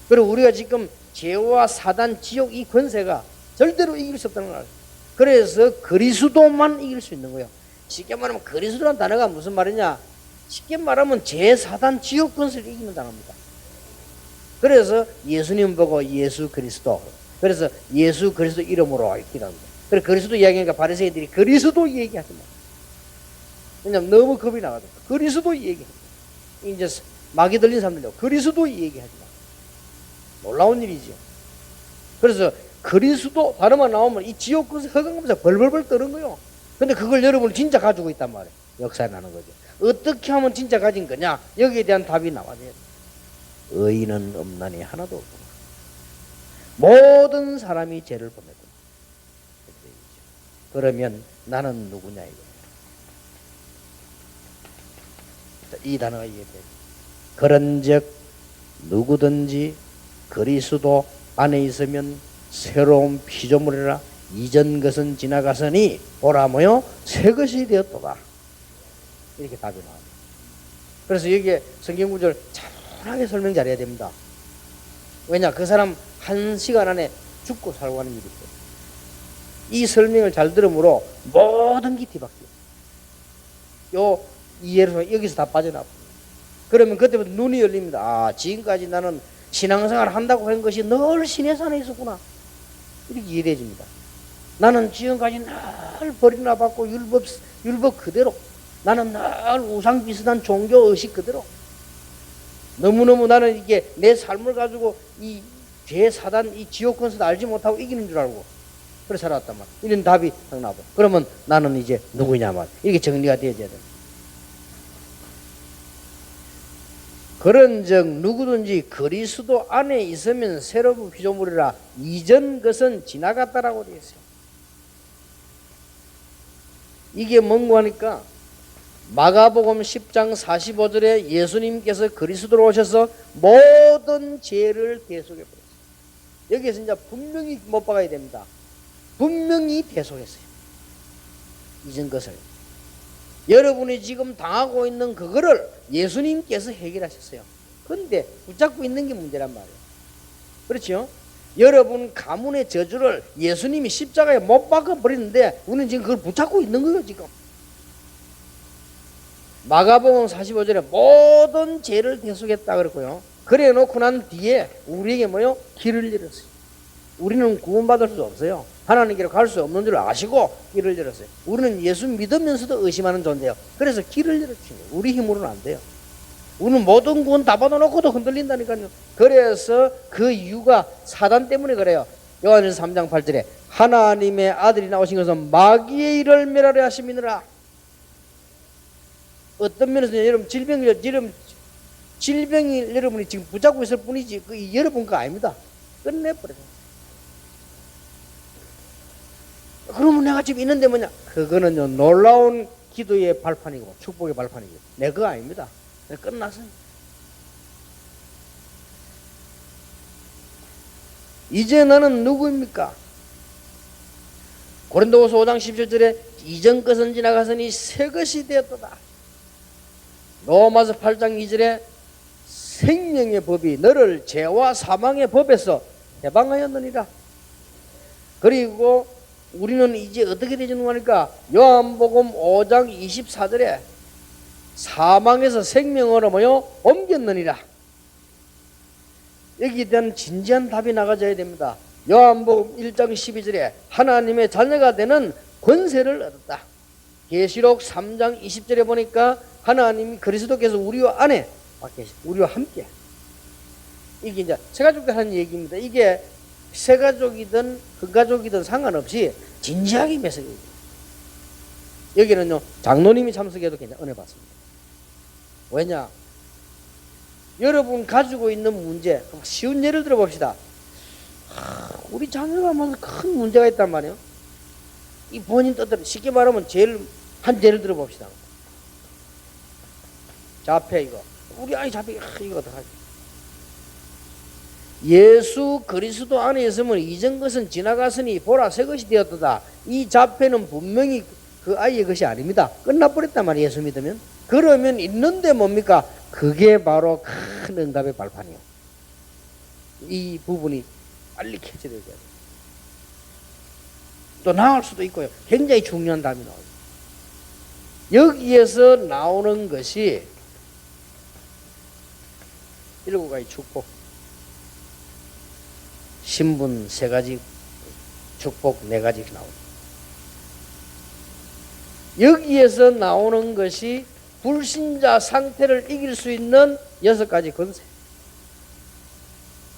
S1: 그리고 우리가 지금 죄와 사단, 지옥 이 권세가 절대로 이길 수 없다는 걸 알아요. 그래서 그리스도만 이길 수 있는 거예요. 쉽게 말하면 그리스도라는 단어가 무슨 말이냐? 쉽게 말하면 죄, 사단, 지옥 권세를 이기는 단어입니다. 그래서 예수님 보고 예수 그리스도. 그래서 예수 그리스도 이름으로 기도합니다. 그래서 그리스도 이야기하니까 바리새인들이 그리스도 얘기하지 마. 왜냐면 너무 겁이 나거든. 그리스도 얘기하지 마. 이제 마귀 들린 사람들요. 그리스도 얘기하지 마. 놀라운 일이죠. 그래서 그리스도 단어만 나오면 이 지옥 권세 허강검사 벌벌벌 떠는 거요. 근데 그걸 여러분 진짜 가지고 있단 말이에요. 역사에 나는 거죠. 어떻게 하면 진짜 가진 거냐? 여기에 대한 답이 나와야 돼요. 의인은 없나니 하나도 없구나. 모든 사람이 죄를 범했구나. 그러면 나는 누구냐 이거예요. 이 단어가 이해돼요. 그런즉 누구든지 그리스도 안에 있으면 새로운 피조물이라 이전 것은 지나갔으니 보라 뭐요 새 것이 되었도다. 이렇게 답이 나와요. 그래서 여기에 성경 구절 차분하게 설명 잘해야 됩니다. 왜냐 그 사람 한 시간 안에 죽고 살고 하는 일이 있어요. 이 설명을 잘 들으므로 모든 게 뒤바뀌어요. 요 이해로 여기서 다 빠져나와요. 그러면 그때부터 눈이 열립니다. 아 지금까지 나는 신앙생활 한다고 한 것이 늘 시내산에 있었구나. 이렇게 이해돼집니다. 나는 지금까지 늘 버림나 받고 율법 그대로 나는 늘 우상 비슷한 종교 의식 그대로 너무너무 나는 이게 내 삶을 가지고 이 죄 사단 이 지옥 권세도 알지 못하고 이기는 줄 알고 그래 살아왔단 말이야. 이런 답이 딱 나와. 그러면 나는 이제 누구냐 말. 이게 정리가 되어져야 돼. 그런즉 누구든지 그리스도 안에 있으면 새로운 피조물이라 이전 것은 지나갔다라고 되어 있어요. 이게 뭔가 하니까 마가복음 10장 45절에 예수님께서 그리스도로 오셔서 모든 죄를 대속해 버렸어요. 여기에서 이제 분명히 못 박아야 됩니다. 분명히 대속했어요. 이전 것을. 여러분이 지금 당하고 있는 그거를 예수님께서 해결하셨어요. 그런데 붙잡고 있는 게 문제란 말이에요. 그렇죠? 여러분 가문의 저주를 예수님이 십자가에 못 박아버리는데 우리는 지금 그걸 붙잡고 있는 거예요. 지금 마가복음 45절에 모든 죄를 대속했다 그랬고요. 그래 놓고 난 뒤에 우리에게 뭐요? 길을 열었어요. 우리는 구원받을 수 없어요. 하나님께로 갈 수 없는 줄 아시고 길을 열었어요. 우리는 예수 믿으면서도 의심하는 존재예요. 그래서 길을 열었어요. 우리 힘으로는 안 돼요. 우리는 모든 구원 다 받아놓고도 흔들린다니까요. 그래서 그 이유가 사단 때문에 그래요. 요한일서 3장 8절에 하나님의 아들이 나오신 것은 마귀의 일을 멸하려 하심이니라. 어떤 면에서 여러분 질병이 여러분이 지금 붙잡고 있을 뿐이지 그 여러분 거 아닙니다. 끝내버려요. 그러면 내가 지금 있는데 뭐냐? 그거는요 놀라운 기도의 발판이고 축복의 발판이고 내 거 아닙니다. 끝났어요. 이제 나는 누구입니까? 고린도후서 5장 17절에 이전 것은 지나가서니 새 것이 되었도다. 로마서 8장 2절에 생명의 법이 너를 죄와 사망의 법에서 해방하였느니라. 그리고 우리는 이제 어떻게 되는 거니까 요한복음 5장 24절에 사망에서 생명으로 뭐요? 옮겼느니라. 여기에 대한 진지한 답이 나가져야 됩니다. 요한복음 1장 12절에 하나님의 자녀가 되는 권세를 얻었다. 계시록 3장 20절에 보니까 하나님이 그리스도께서 우리와 안에 우리와 함께. 이게 이제 새가족들 하는 얘기입니다. 이게 새가족이든 흑가족이든 상관없이 진지하게 메시지. 여기는요 장로님이 참석해도 굉장히 은혜 받습니다. 왜냐? 여러분 가지고 있는 문제 쉬운 예를 들어 봅시다. 우리 자녀가 무슨 큰 문제가 있단 말이에요. 이 본인 뜻대로 쉽게 말하면 제일 한 예를 들어 봅시다. 자폐 이거 우리 아이 자폐 이거 어떡하지? 예수 그리스도 안에 있으면 이전 것은 지나갔으니 보라 새 것이 되었도다. 이 자폐는 분명히 그 아이의 것이 아닙니다. 끝나버렸단 말이에요. 예수 믿으면. 그러면 있는데 뭡니까? 그게 바로 큰 응답의 발판이에요. 이 부분이 빨리 캐치되어야 돼요. 또 나올 수도 있고요. 굉장히 중요한 답이 나와요. 여기에서 나오는 것이 7가지 축복, 신분 3가지, 축복 4가지 나옵니다. 여기에서 나오는 것이 불신자 상태를 이길 수 있는 6가지 권세.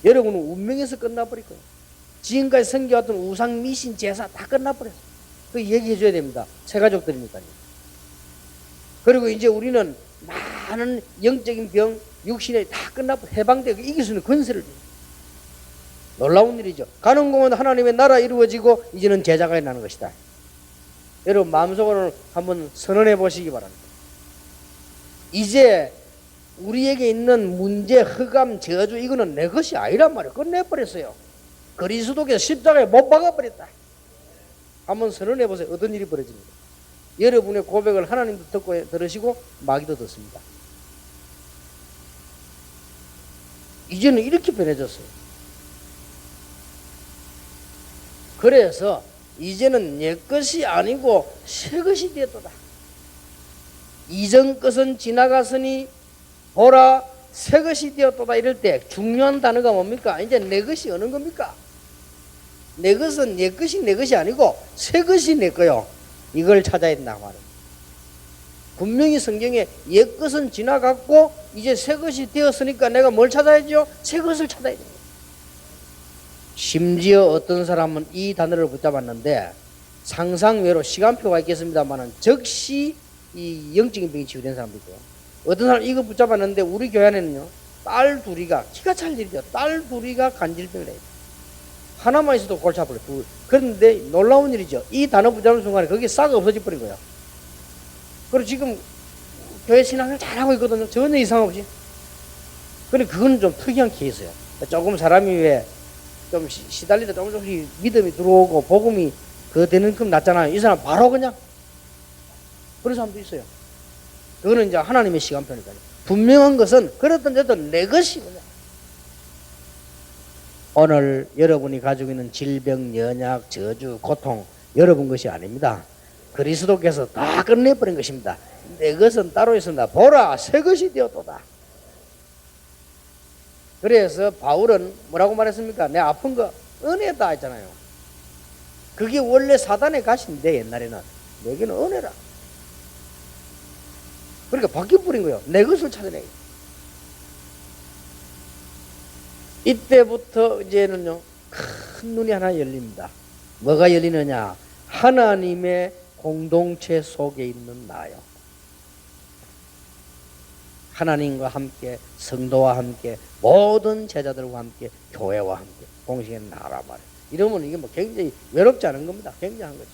S1: 여러분은 운명에서 끝나버릴 거예요. 지금까지 섬겨왔던 우상 미신 제사 다 끝나버렸어요. 그 얘기해 줘야 됩니다. 새가족들이니까요. 그리고 이제 우리는 많은 영적인 병, 육신에 다 끝나고 해방되고 이길 수 있는 권세를 줘요. 놀라운 일이죠. 가는 공은 하나님의 나라 이루어지고 이제는 제자가 나는 것이다. 여러분 마음속으로 한번 선언해 보시기 바랍니다. 이제 우리에게 있는 문제, 흑암, 저주 이거는 내 것이 아니란 말이에요. 끝내버렸어요. 그리스도께서 십자가에 못 박아버렸다. 한번 선언해 보세요. 어떤 일이 벌어집니다. 여러분의 고백을 하나님도 듣고 들으시고 마귀도 듣습니다. 이제는 이렇게 변해졌어요. 그래서 이제는 옛 것이 아니고 새 것이 되었도다. 이전 것은 지나갔으니 보라 새 것이 되었도다. 이럴 때 중요한 단어가 뭡니까? 이제 내 것이 어느 겁니까? 내 것은 옛 것이 내 것이 아니고 새 것이 내 거요. 이걸 찾아야 된다고 말합니다. 분명히 성경에 옛것은 지나갔고 이제 새것이 되었으니까 내가 뭘 찾아야죠? 새것을 찾아야 됩니다. 심지어 어떤 사람은 이 단어를 붙잡았는데 상상외로 시간표가 있겠습니다만은 즉시 이 영적인 병이 치유된 사람도 있고요. 어떤 사람 이거 붙잡았는데 우리 교회 안에는요, 딸 둘이가 기가 찰 일이죠. 딸 둘이가 간질병을 해요. 하나만 있어도 골치 아파요. 그런데 놀라운 일이죠. 이 단어 붙잡는 순간에 거기에 싹 없어져 버리고요. 그리고 지금 교회 신앙을 잘하고 있거든요. 전혀 이상 없이. 그런데 그건 좀 특이한 케이스예요. 조금 사람이 왜 좀 시달리다 조금씩 믿음이 들어오고 복음이 되는 금 낫잖아요. 이 사람 바로 그냥 그런 사람도 있어요. 그거는 이제 하나님의 시간표니까요. 분명한 것은 그렇든 저든 내 것이 그냥. 오늘 여러분이 가지고 있는 질병, 연약, 저주, 고통 여러분 것이 아닙니다. 그리스도께서 다 끝내버린 것입니다. 내 것은 따로 있습니다. 보라, 새 것이 되었도다. 그래서 바울은 뭐라고 말했습니까? 내 아픈 거 은혜다 했잖아요. 그게 원래 사단의 가시인데 옛날에는 내게는 은혜라. 그러니까 바뀌어버린 거예요. 내 것을 찾아내기. 이때부터 이제는요, 큰 눈이 하나 열립니다. 뭐가 열리느냐? 하나님의 공동체 속에 있는 나요. 하나님과 함께, 성도와 함께, 모든 제자들과 함께, 교회와 함께 공생의 나라 말이에요. 이러면 이게 뭐 굉장히 외롭지 않은 겁니다. 굉장한 거죠.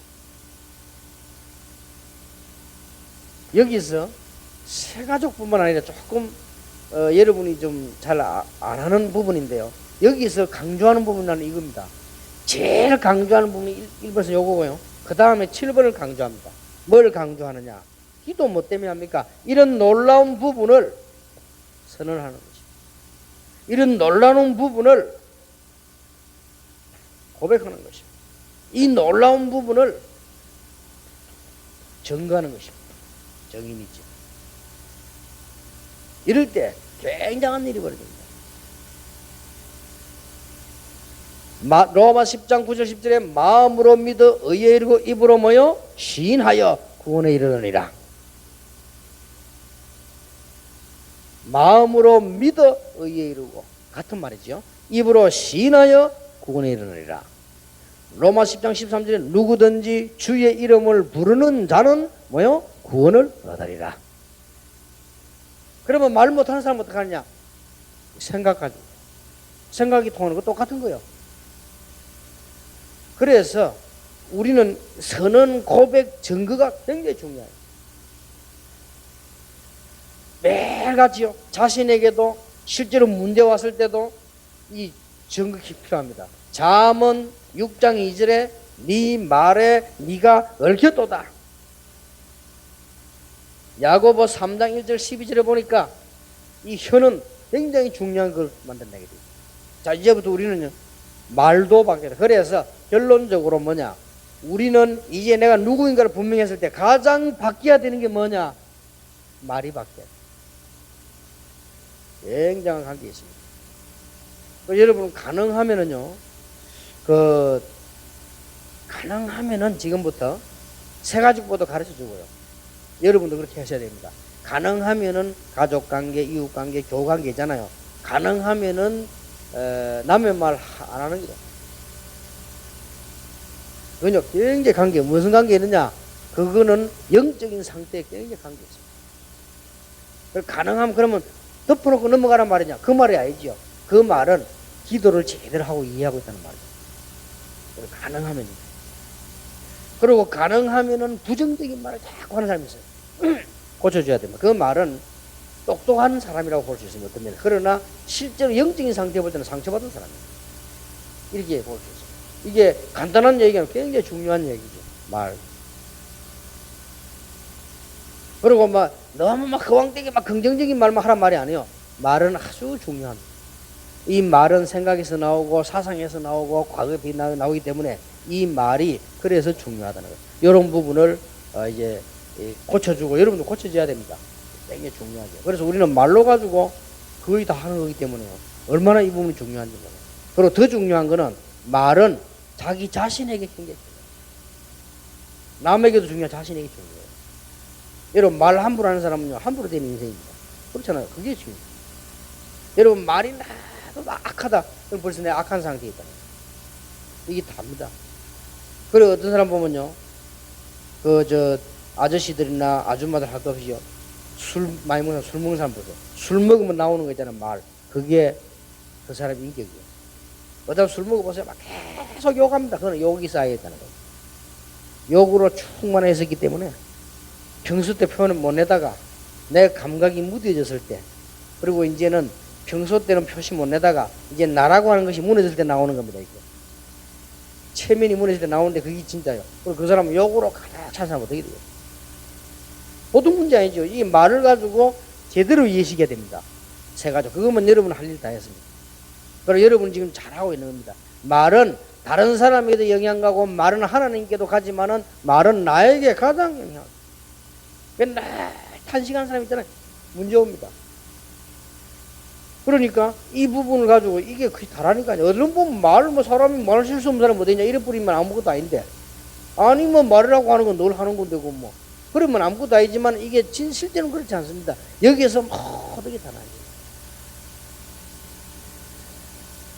S1: 여기서 새가족뿐만 아니라 조금 여러분이 좀 잘 안 하는 부분인데요. 여기서 강조하는 부분은 이겁니다. 제일 강조하는 부분이 1번에서 요거고요. 그 다음에 7번을 강조합니다. 뭘 강조하느냐? 기도 뭐 때문에 합니까? 이런 놀라운 부분을 선언하는 것입니다. 이런 놀라운 부분을 고백하는 것입니다. 이 놀라운 부분을 증거하는 것입니다. 정의미죠. 이럴 때 굉장한 일이 벌어집니다. 로마 10장 9절 10절에 마음으로 믿어 의에 이르고 입으로 모여 시인하여 구원에 이르느니라. 마음으로 믿어 의에 이르고 같은 말이죠. 입으로 시인하여 구원에 이르느니라. 로마 10장 13절에 누구든지 주의 이름을 부르는 자는 뭐요? 구원을 얻으리라. 그러면 말 못하는 사람은 어떻게 하느냐? 생각하죠. 생각이 통하는 거 똑같은 거예요. 그래서 우리는 선언, 고백, 증거가 굉장히 중요해요. 매일같이요. 자신에게도 실제로 문제 왔을 때도 이 증거가 필요합니다. 잠언 6장 2절에 네 말에 네가 얽혔도다. 야고보 3장 1절 12절에 보니까 이 혀는 굉장히 중요한 걸 만든다게 돼요. 자, 이제부터 우리는요, 말도 바뀌어요. 그래서 결론적으로 뭐냐? 우리는 이제 내가 누구인가를 분명히 했을 때 가장 바뀌어야 되는 게 뭐냐? 말이 바뀌어요. 굉장한 관계 있습니다. 여러분, 가능하면은요, 가능하면은 지금부터 세 가지부터 가르쳐 주고요. 여러분도 그렇게 하셔야 됩니다. 가능하면은 가족 관계, 이웃 관계, 교우 관계 있잖아요. 가능하면은 남의 말 안 하는 거죠. 그건요, 굉장히 관계, 무슨 관계 있느냐? 그거는 영적인 상태에 굉장히 관계 있습니다. 가능하면 그러면 덮어놓고 넘어가란 말이냐? 그 말이 아니죠. 그 말은 기도를 제대로 하고 이해하고 있다는 말이죠. 가능하면. 그리고 가능하면은 부정적인 말을 자꾸 하는 사람이 있어요. 고쳐줘야 됩니다. 그 말은 똑똑한 사람이라고 볼 수 있습니다. 어떤 면에. 그러나 실제로 영적인 상태에 볼 때는 상처받은 사람이에요. 이렇게 볼 수 있어요. 이게 간단한 얘기는 굉장히 중요한 얘기죠. 말. 그리고 너무 거왕되게 긍정적인 말만 하란 말이 아니에요. 말은 아주 중요합니다. 이 말은 생각에서 나오고 사상에서 나오고 과거에 나오기 때문에 이 말이 그래서 중요하다는 거예요. 이런 부분을 이제 고쳐주고 여러분도 고쳐줘야 됩니다. 굉장히 중요하죠. 그래서 우리는 말로 가지고 거의 다 하는 거기 때문에요. 얼마나 이 부분이 중요한지 몰라요. 그리고 더 중요한 거는 말은 자기 자신에게 굉장히 중요해요. 남에게도 중요하고 자신에게 중요해요. 여러분 말 함부로 하는 사람은요 함부로 되는 인생입니다. 그렇잖아요. 그게 지금 여러분 말이 나도 악하다. 그럼 벌써 내가 악한 상태에 있다. 이게 답니다. 그리고 어떤 사람 보면요 그 아저씨들이나 아줌마들 할 것 없이요 술 많이 먹는 술 먹는 사람 보세요. 술 먹으면 나오는 거 있잖아요. 말 그게 그 사람 인격이에요. 어떤 술 먹어보세요. 막 계속 욕합니다. 그거는 욕이 쌓여있다는 거예요. 욕으로 충만해졌기 때문에 평소 때 표현을 못 내다가 내 감각이 무뎌졌을 때 그리고 이제는 평소 때는 표시 못 내다가 이제 나라고 하는 것이 무너질 때 나오는 겁니다. 이게 체면이 무너질 때 나오는데 그게 진짜예요. 그리고 그 사람은 욕으로 가득 찬 사람 어떻게 돼요? 보통 문제 아니죠. 이 말을 가지고 제대로 이해시켜야 됩니다. 세 가지. 그거면 여러분 할 일 다 했습니다. 그리고 여러분 지금 잘하고 있는 겁니다. 말은 다른 사람에게도 영향 가고 말은 하나님께도 가지만은 말은 나에게 가장 영향. 맨날 탄식하는 사람 있잖아요. 문제 옵니다. 그러니까 이 부분을 가지고 이게 그게 다라니까요. 어느 보면 말을 뭐 사람이 말을 실수 없는 사람이 어디냐 이래 뿌리면 아무것도 아닌데 아니 뭐 말이라고 하는 건 늘 하는 건데고 뭐 그러면 아무것도 아니지만 이게 실제는 그렇지 않습니다. 여기에서 모두게 다 나죠.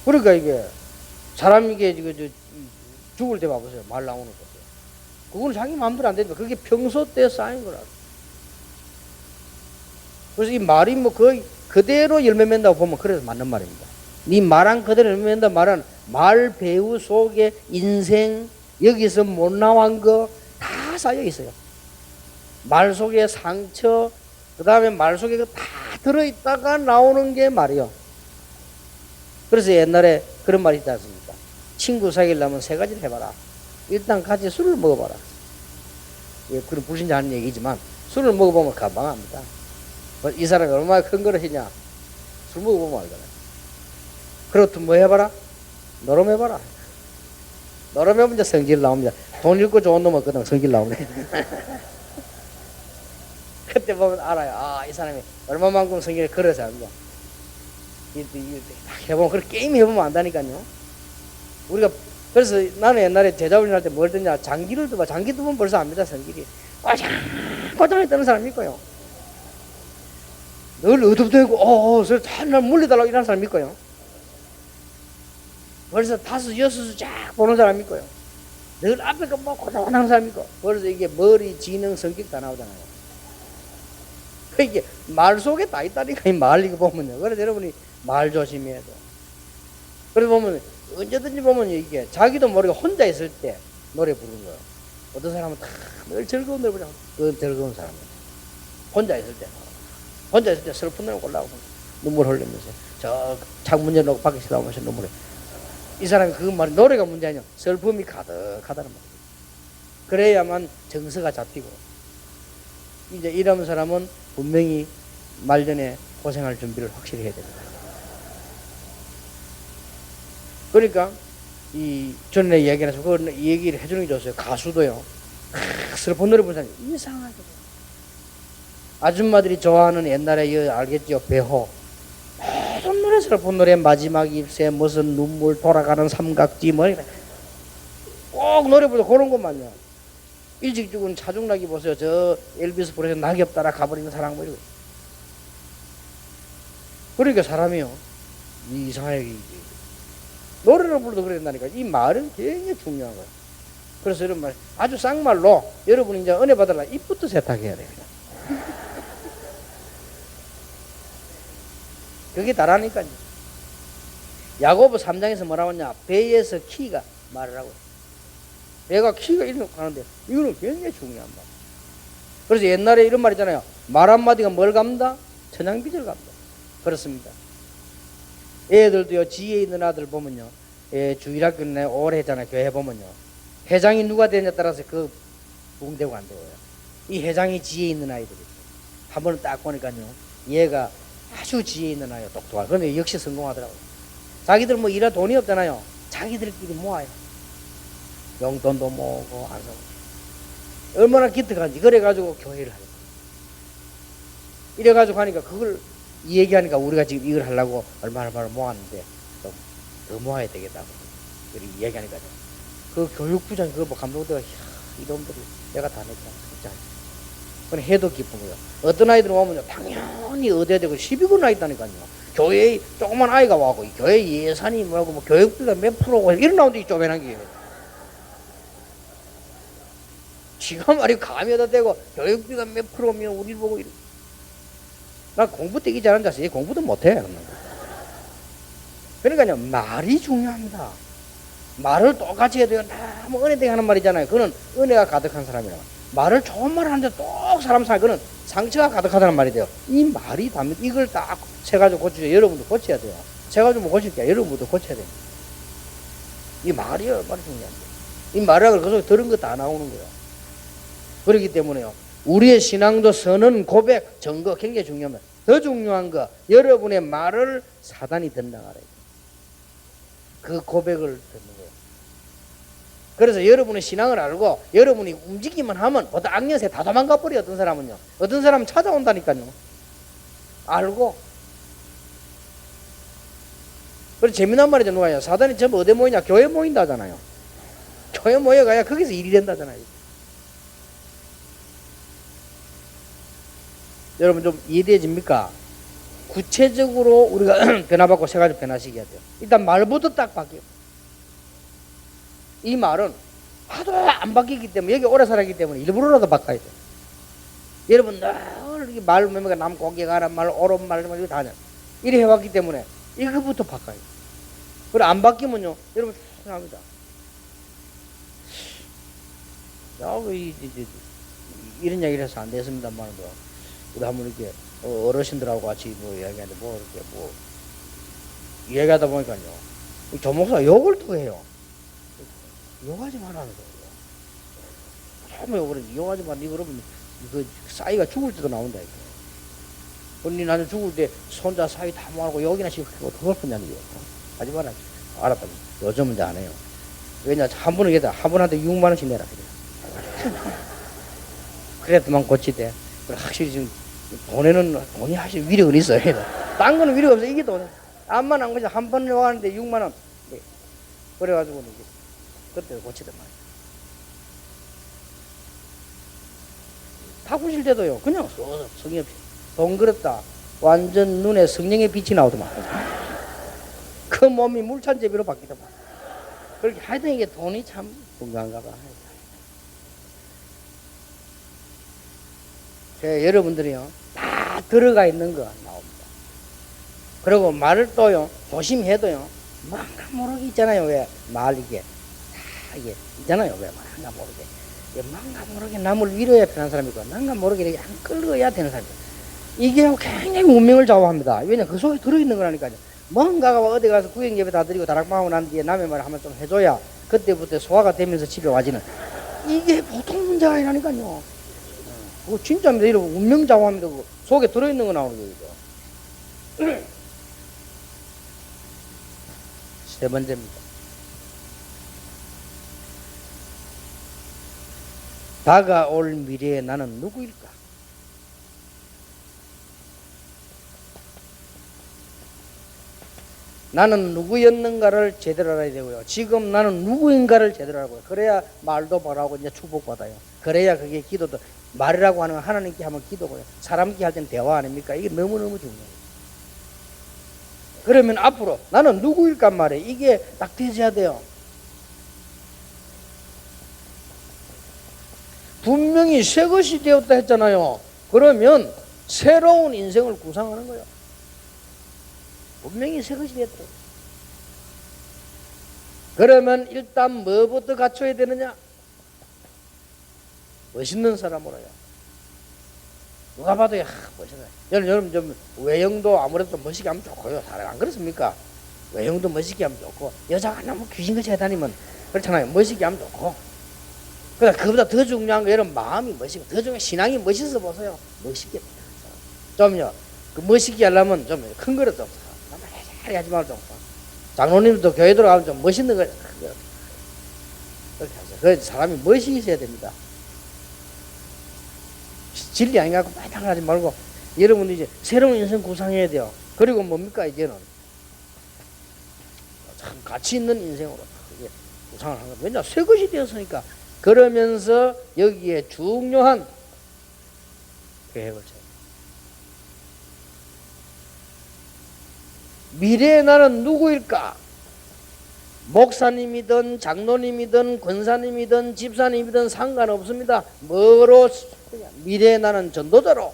S1: 그러니까 이게 사람 이게 죽을 때 봐보세요. 말 나오는 거. 그거는 자기 마음대로 안 됩니다. 그게 평소 때 쌓인 거라. 그래서 이 말이 뭐 거의 그대로 열매 맺는다고 보면 그래서 맞는 말입니다. 네 말한 그대로 열매 맺는다 말은 말 배우 속에 인생 여기서 못 나온 거 다 쌓여 있어요. 말 속에 상처 그 다음에 말 속에 다 들어있다가 나오는 게 말이요. 그래서 옛날에 그런 말이 있지 않습니까? 친구 사귀려면 세 가지를 해봐라. 일단 같이 술을 먹어봐라. 예, 그런 불신자 하는 얘기지만 술을 먹어보면 가방합니다. 이 사람이 얼마나 큰 거를 했냐? 술 먹어보면 알잖아요. 그렇다면 뭐 해봐라? 노름해봐라. 노름해보면 이제 성질 나옵니다. 돈 잃고 좋은 놈 없거든 성질 나오네. 그때 보면 알아요. 아, 이 사람이 얼마만큼 성질을 걸어서 합니다. 해보면, 그렇게 게임 해보면 안다니까요. 우리가, 그래서 나는 옛날에 제자훈련 할 때 뭘 듣냐, 장기를 들어봐. 장기 들으면 벌써 압니다, 성질이. 꼬장꼬장하게 뜨는 사람이 있고요. 늘 어둡대고, 그래서 날 물리달라고 이런 사람이 있고요. 벌써 5, 6수 쫙 보는 사람이 있고요. 늘 앞에 뭐 고단한 사람이 있고. 그래서 이게 머리, 지능, 성격 다 나오잖아요. 이게 말 속에 다 있다니까, 이 말 이거 보면요. 그래서 여러분이 말 조심해야 돼. 그래서 보면, 언제든지 보면 이게 자기도 모르게 혼자 있을 때 노래 부르는 거예요. 어떤 사람은 늘 즐거운 노래 부르잖아. 그건 즐거운 사람이에요. 혼자 있을 때 슬픈 노래 골라오고 눈물 흘리면서 저 창문 열어놓고 밖에 쳐다보면서 눈물을. 이 사람이 그 말이 노래가 문제 아니야. 슬픔이 가득하다는 말이에요. 그래야만 정서가 잡히고. 이제 이런 사람은 분명히 말년에 고생할 준비를 확실히 해야 됩니다. 그러니까 이 전에 얘기해서 그 얘기를 해주는 게 좋았어요. 가수도요. 슬픈 노래 부르는 사람이 이상하게. 아줌마들이 좋아하는 옛날에 알겠죠? 배호. 모든 노래 슬픈 노래 마지막 입새 무슨 눈물 돌아가는 삼각지 뭐 꼭 노래 부르고 그런 것만요. 일찍 죽은 차중락이 보세요. 저 엘비스 프레슬리 낙엽 따라 가버리는 사랑 뭐 이러고. 그러니까 사람이요 이상하게 노래를 불러도 그래야 된다니까. 이 말은 굉장히 중요한 거예요. 그래서 이런 말 아주 쌍말로 여러분이 이제 은혜 받으려 입부터 세탁해야 됩니다. 그게 다라니까요. 야고보 3장에서 뭐라고 하냐, 배에서 키가 말을 하고, 배가 키가 이렇게 가는데 이거는 굉장히 중요한 말. 그래서 옛날에 이런 말 있잖아요. 말 한마디가 뭘 갑니다? 천냥빚을 갑니다. 그렇습니다. 애들도요, 지혜 있는 아들 보면요, 주일학교 내 오래 했잖아요. 교회 보면요, 회장이 누가 되느냐에 따라서 그 붕대고 안 되고요. 이 회장이 지혜 있는 아이들이 한 번은 딱 보니까요, 얘가 아주 지혜 있는 아이가 똑똑하고, 그런데 역시 성공하더라고요. 자기들 뭐 일할 돈이 없잖아요. 자기들끼리 모아요. 용돈도 모으고 안 사고. 얼마나 기특한지. 그래가지고 교회를 하는 거예요. 이래가지고 하니까 그걸 이 얘기하니까 우리가 지금 이걸 하려고 얼마나 모았는데 좀 더 모아야 되겠다고 그렇게 얘기하니까요. 그 교육부장 그거 뭐 감독들 이놈들이 내가 다 냈다. 진짜. 그건 해도 기쁜 거예요. 어떤 아이들은 오면 당연히 얻어야 되고 시비 거는 아이 있다니까요. 교회에 조그만 아이가 와고 교회 예산이 뭐고 뭐 교육비가 몇 프로고 이런 나오는데 쪼매난 게 지가 말이 감이 어다 대고 교육비가 몇 프로면 우리 보고 이래. 나 공부 되기 잘하는 자식 공부도 못해. 그러니까요 말이 중요합니다. 말을 똑같이 해도요 너무 은혜되게 하는 말이잖아요. 그거는 은혜가 가득한 사람이라. 말을 좋은 말을 하는데 또 사람 살 그는 상처가 가득하다는 말이 돼요. 이 말이 담는 이걸 딱 세 가지고 고치죠. 여러분도 고쳐야 돼요. 세 가지고 못 고칠게요. 여러분도 고쳐야 됩니다. 이 말이 얼마나 중요한데. 이 말을 그 속에 들은 거 다 나오는 거예요. 그렇기 때문에요. 우리의 신앙도 선언, 고백, 증거 굉장히 중요합니다. 더 중요한 거 여러분의 말을 사단이 듣는다 말이에요. 그 고백을 듣는 거예요. 그래서 여러분의 신앙을 알고 여러분이 움직이기만 하면 보다 악년새 다 도망가 버려. 어떤 사람은요. 어떤 사람은 찾아온다니까요. 알고. 그래서 재미난 말이죠. 누가요. 사단이 전부 어디 모이냐. 교회 모인다잖아요. 교회 모여가야 거기서 일이 된다잖아요. 여러분 좀 이해되집니까? 구체적으로 우리가 변화받고 세 가지 변화시켜야 돼요. 일단 말부터 딱 바뀌어요. 이 말은 하도 안 바뀌기 때문에 여기 오래 살았기 때문에 일부러라도 바꿔야 돼요. 여러분 늘 말 매매가 남 고개 가란 말 옳은 말 이거 다 하냐. 이래 해왔기 때문에 이거부터 바꿔야 돼요. 그래 안 바뀌면요 여러분 죄송합니다. 이런 얘기를 해서 안 됐습니다만 우리 한번 이렇게 어르신들하고 같이 뭐 이야기하는데 뭐 이렇게 뭐 이야기하다 보니까요 조목사 욕을 또 해요. 욕하지 말라는 거예요. 처음에 욕을 해. 욕하지 마. 니 그러면 그 싸이가 죽을 때도 나온다 이거. 언니 나는 죽을 때 손자 사이 다 모아놓고 욕이나 시키고 그걸 뻔냐는 거예요. 하지 마라. 알았다. 요즘은 이제 안 해요. 왜냐 한 분에게다 한 분한테 6만 원씩 내라 그래. 그래도만 고치대. 확실히 지금 돈이 확실히 위력은 있어요. 딴 거는 위력 없어. 이게 돈. 암만 안 고쳐 한 번 와는데 6만 원. 네. 그래가지고 이제 그때 고치단 말이에요. 바꾸실 때도요. 그냥 성의 없이 돈 그렇다. 완전 눈에 성령의 빛이 나오더만. 그 몸이 물찬제비로 바뀌더만. 그렇게 하여튼 이게 돈이 참 건강한가 봐. 여러분들이요 다 들어가 있는 거 나옵니다. 그리고 말을 또요 조심해도요 뭔가 모르게 있잖아요. 왜 말 이게 다 이게 있잖아요. 왜 뭔가 모르게 뭔가 모르게 남을 위로해야 편한 사람이고 뭔가 모르게 이렇게 안 끌어야 되는 사람이고 이게 굉장히 운명을 좌우합니다. 왜냐 그 속에 들어있는 거라니까요. 뭔가가 어디 가서 구역 예배 다 드리고 다락방하고 난 뒤에 남의 말을 한번 좀 해줘야 그때부터 소화가 되면서 집에 와지는 이게 보통 문제가 아니라니까요. 그거 진짜입니다. 이런 운명자화입니다. 그거 속에 들어있는 거 나오는 거예요. 세 번째입니다. 다가올 미래에 나는 누구일까? 나는 누구였는가를 제대로 알아야 되고요. 지금 나는 누구인가를 제대로 알고요. 그래야 말도 바라고 이제 축복받아요. 그래야 그게 기도도 말이라고 하는 건 하나님께 하면 기도고요. 사람께 할 때는 대화 아닙니까? 이게 너무너무 중요해요. 그러면 앞으로 나는 누구일까 말이에요. 이게 딱 되셔야 돼요. 분명히 새 것이 되었다 했잖아요. 그러면 새로운 인생을 구상하는 거예요. 분명히 새 것이 되었다. 그러면 일단 뭐부터 갖춰야 되느냐? 멋있는 사람으로요. 누가 봐도 멋있네. 여러분 좀 외형도 아무래도 멋있게 하면 좋고요. 사람 안 그렇습니까? 외형도 멋있게 하면 좋고 여자가 너무 귀신같이 해다니면 그렇잖아요. 멋있게 하면 좋고. 그러니까 그보다 더 중요한 거 여러분 마음이 멋있고 더 중요한 신앙이 멋있어 보세요. 멋있게 좀요. 그 멋있게 하려면 좀 큰 거를 좀 잘 하지 말고 좀 장로님도 교회 들어가면 좀 멋있는 거 그렇게 하세요. 그 사람이 멋이 있어야 됩니다. 진리 아닌 것 같고 많이 하지 말고 여러분 이제 새로운 인생 구상해야 돼요. 그리고 뭡니까 이제는 참 가치 있는 인생으로 구상을 한 겁니다. 왜냐? 새 것이 되었으니까. 그러면서 여기에 중요한 계획을 세워. 미래의 나는 누구일까? 목사님이든 장로님이든 권사님이든 집사님이든 상관없습니다. 뭐로 미래의 나는 전도자로.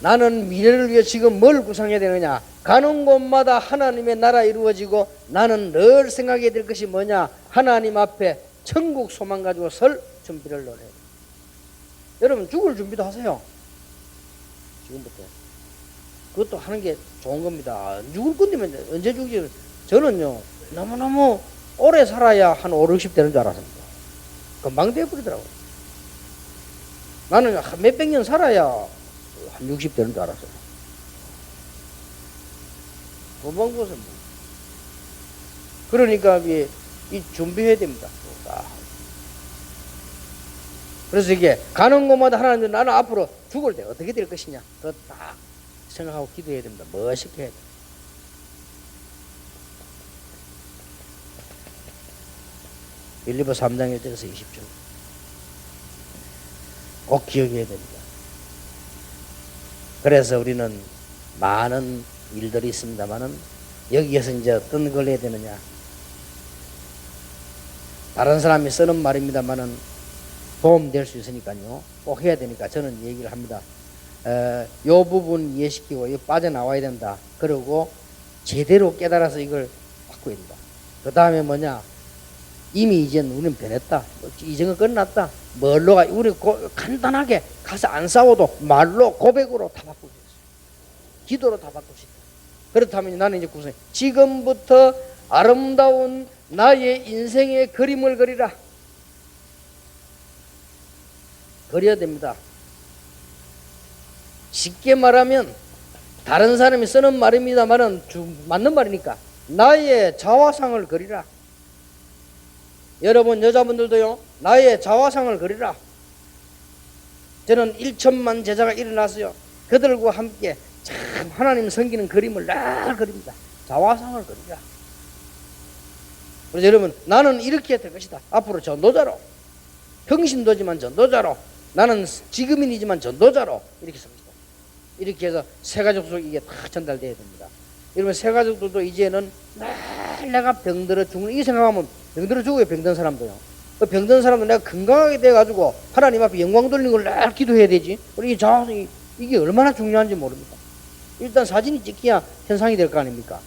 S1: 나는 미래를 위해 지금 뭘 구상해야 되느냐? 가는 곳마다 하나님의 나라 이루어지고 나는 늘 생각해야 될 것이 뭐냐? 하나님 앞에 천국 소망 가지고 설 준비를 넣어야 돼요. 여러분 죽을 준비도 하세요. 지금부터. 그것도 하는 게 좋은 겁니다. 죽을 건데면 언제 죽지? 저는요 너무너무 오래 살아야 한 5, 60 되는 줄 알았습니다. 금방 돼버리더라고요. 나는 한 몇백 년 살아야 한 60 되는 줄 알았어요. 금방 보세요. 그러니까 이 준비해야 됩니다. 그래서 이게 가는 곳마다 하나님 나는 앞으로 죽을 때 어떻게 될 것이냐 그거 딱 생각하고 기도해야 됩니다. 멋있게 해야 돼요. 빌립보 3장 1절에서 20절 꼭 기억해야 됩니다. 그래서 우리는 많은 일들이 있습니다만은 여기에서 이제 어떤 걸 해야 되느냐, 다른 사람이 쓰는 말입니다만은 도움될 수 있으니까요 꼭 해야 되니까 저는 얘기를 합니다. 요 부분 이해시키고 이거 빠져나와야 된다. 그리고 제대로 깨달아서 이걸 바꿔야 된다. 그 다음에 뭐냐, 이미 이제는 우리는 변했다. 이전은 끝났다. 뭘로 가? 우리 간단하게 가서 안 싸워도 말로 고백으로 다 바꿀 수 있어요. 기도로 다 바꿀 수 있다. 그렇다면 나는 이제 구성해. 지금부터 아름다운 나의 인생의 그림을 그리라. 그려야 됩니다. 쉽게 말하면 다른 사람이 쓰는 말입니다만은 맞는 말이니까 나의 자화상을 그리라. 여러분 여자분들도요 나의 자화상을 그리라. 저는 1천만 제자가 일어났어요. 그들과 함께 참 하나님 섬기는 그림을 날 그립니다. 자화상을 그리라. 그래서 여러분 나는 이렇게 될 것이다. 앞으로 전도자로, 평신도지만 전도자로, 나는 지금인이지만 전도자로 이렇게 섭니다. 이렇게 해서 새가족 속 이게 다 전달돼야 됩니다. 여러분 새가족들도 이제는 날 내가 병들어 죽는 이 생각하면 병들어 죽어요. 병든 사람도요. 그 병든 사람도 내가 건강하게 돼가지고 하나님 앞에 영광 돌리는 걸 날 기도해야 되지. 우리 자화상이 이게 얼마나 중요한지 모릅니다. 일단 사진이 찍혀야 현상이 될 거 아닙니까?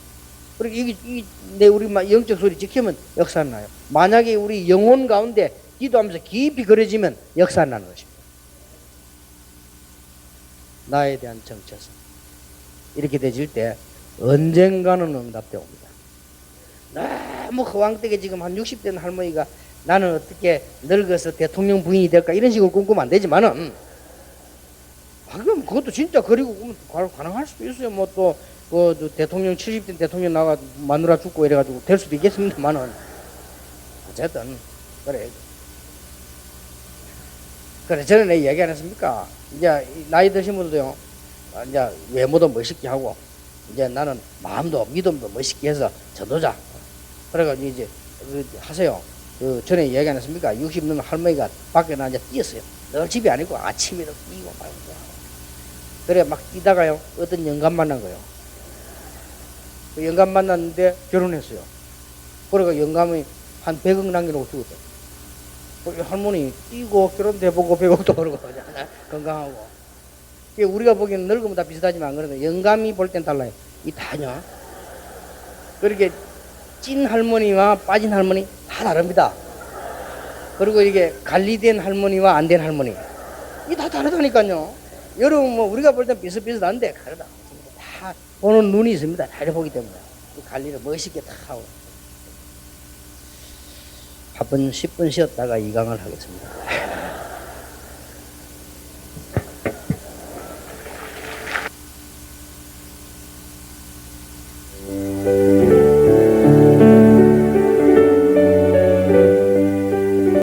S1: 그리고 이게 우리 영적 소리 찍히면 역사는 나요. 만약에 우리 영혼 가운데 기도하면서 깊이 그려지면 역사는 나는 것입니다. 나에 대한 정체성. 이렇게 되질 때 언젠가는 응답되어 옵니다. 너무 허황되게 지금 한 60대 할머니가 나는 어떻게 늙어서 대통령 부인이 될까 이런 식으로 꿈꾸면 안 되지만은 그럼 그것도 진짜 그리고 가능할 수도 있어요. 뭐 또 그 대통령 70대 대통령 나가 마누라 죽고 이래가지고 될 수도 있겠습니다만은 어쨌든 그래 저는 얘기 안 했습니까? 이제 나이 드신 분들도요 이제 외모도 멋있게 하고 이제 나는 마음도 믿음도 멋있게 해서 전도자. 그래가지고 이제 하세요. 전에 얘기 안 했습니까? 60 넘은 할머니가 밖에 나 이제 뛰었어요. 늘 집이 아니고 아침에도 뛰고 말고. 그래 막 뛰다가요 어떤 영감 만난 거예요. 그 영감 만났는데 결혼했어요. 그러니까 영감이 한 100억 남겨놓고 죽었어요. 그 할머니 뛰고 결혼해보고 100억도 벌고 건강하고. 우리가 보기에는 늙으면 다 비슷하지만 그래도 영감이 볼 땐 달라요. 이 다냐? 그렇게 찐 할머니와 빠진 할머니 다 다릅니다. 그리고 이게 관리된 할머니와 안 된 할머니 이 다 다르다니까요. 여러분 뭐 우리가 볼 땐 비슷비슷한데 다르다. 다 보는 눈이 있습니다. 다 보기 때문에 관리를 멋있게 다 하고. 8분 10분 쉬었다가 2강을 하겠습니다.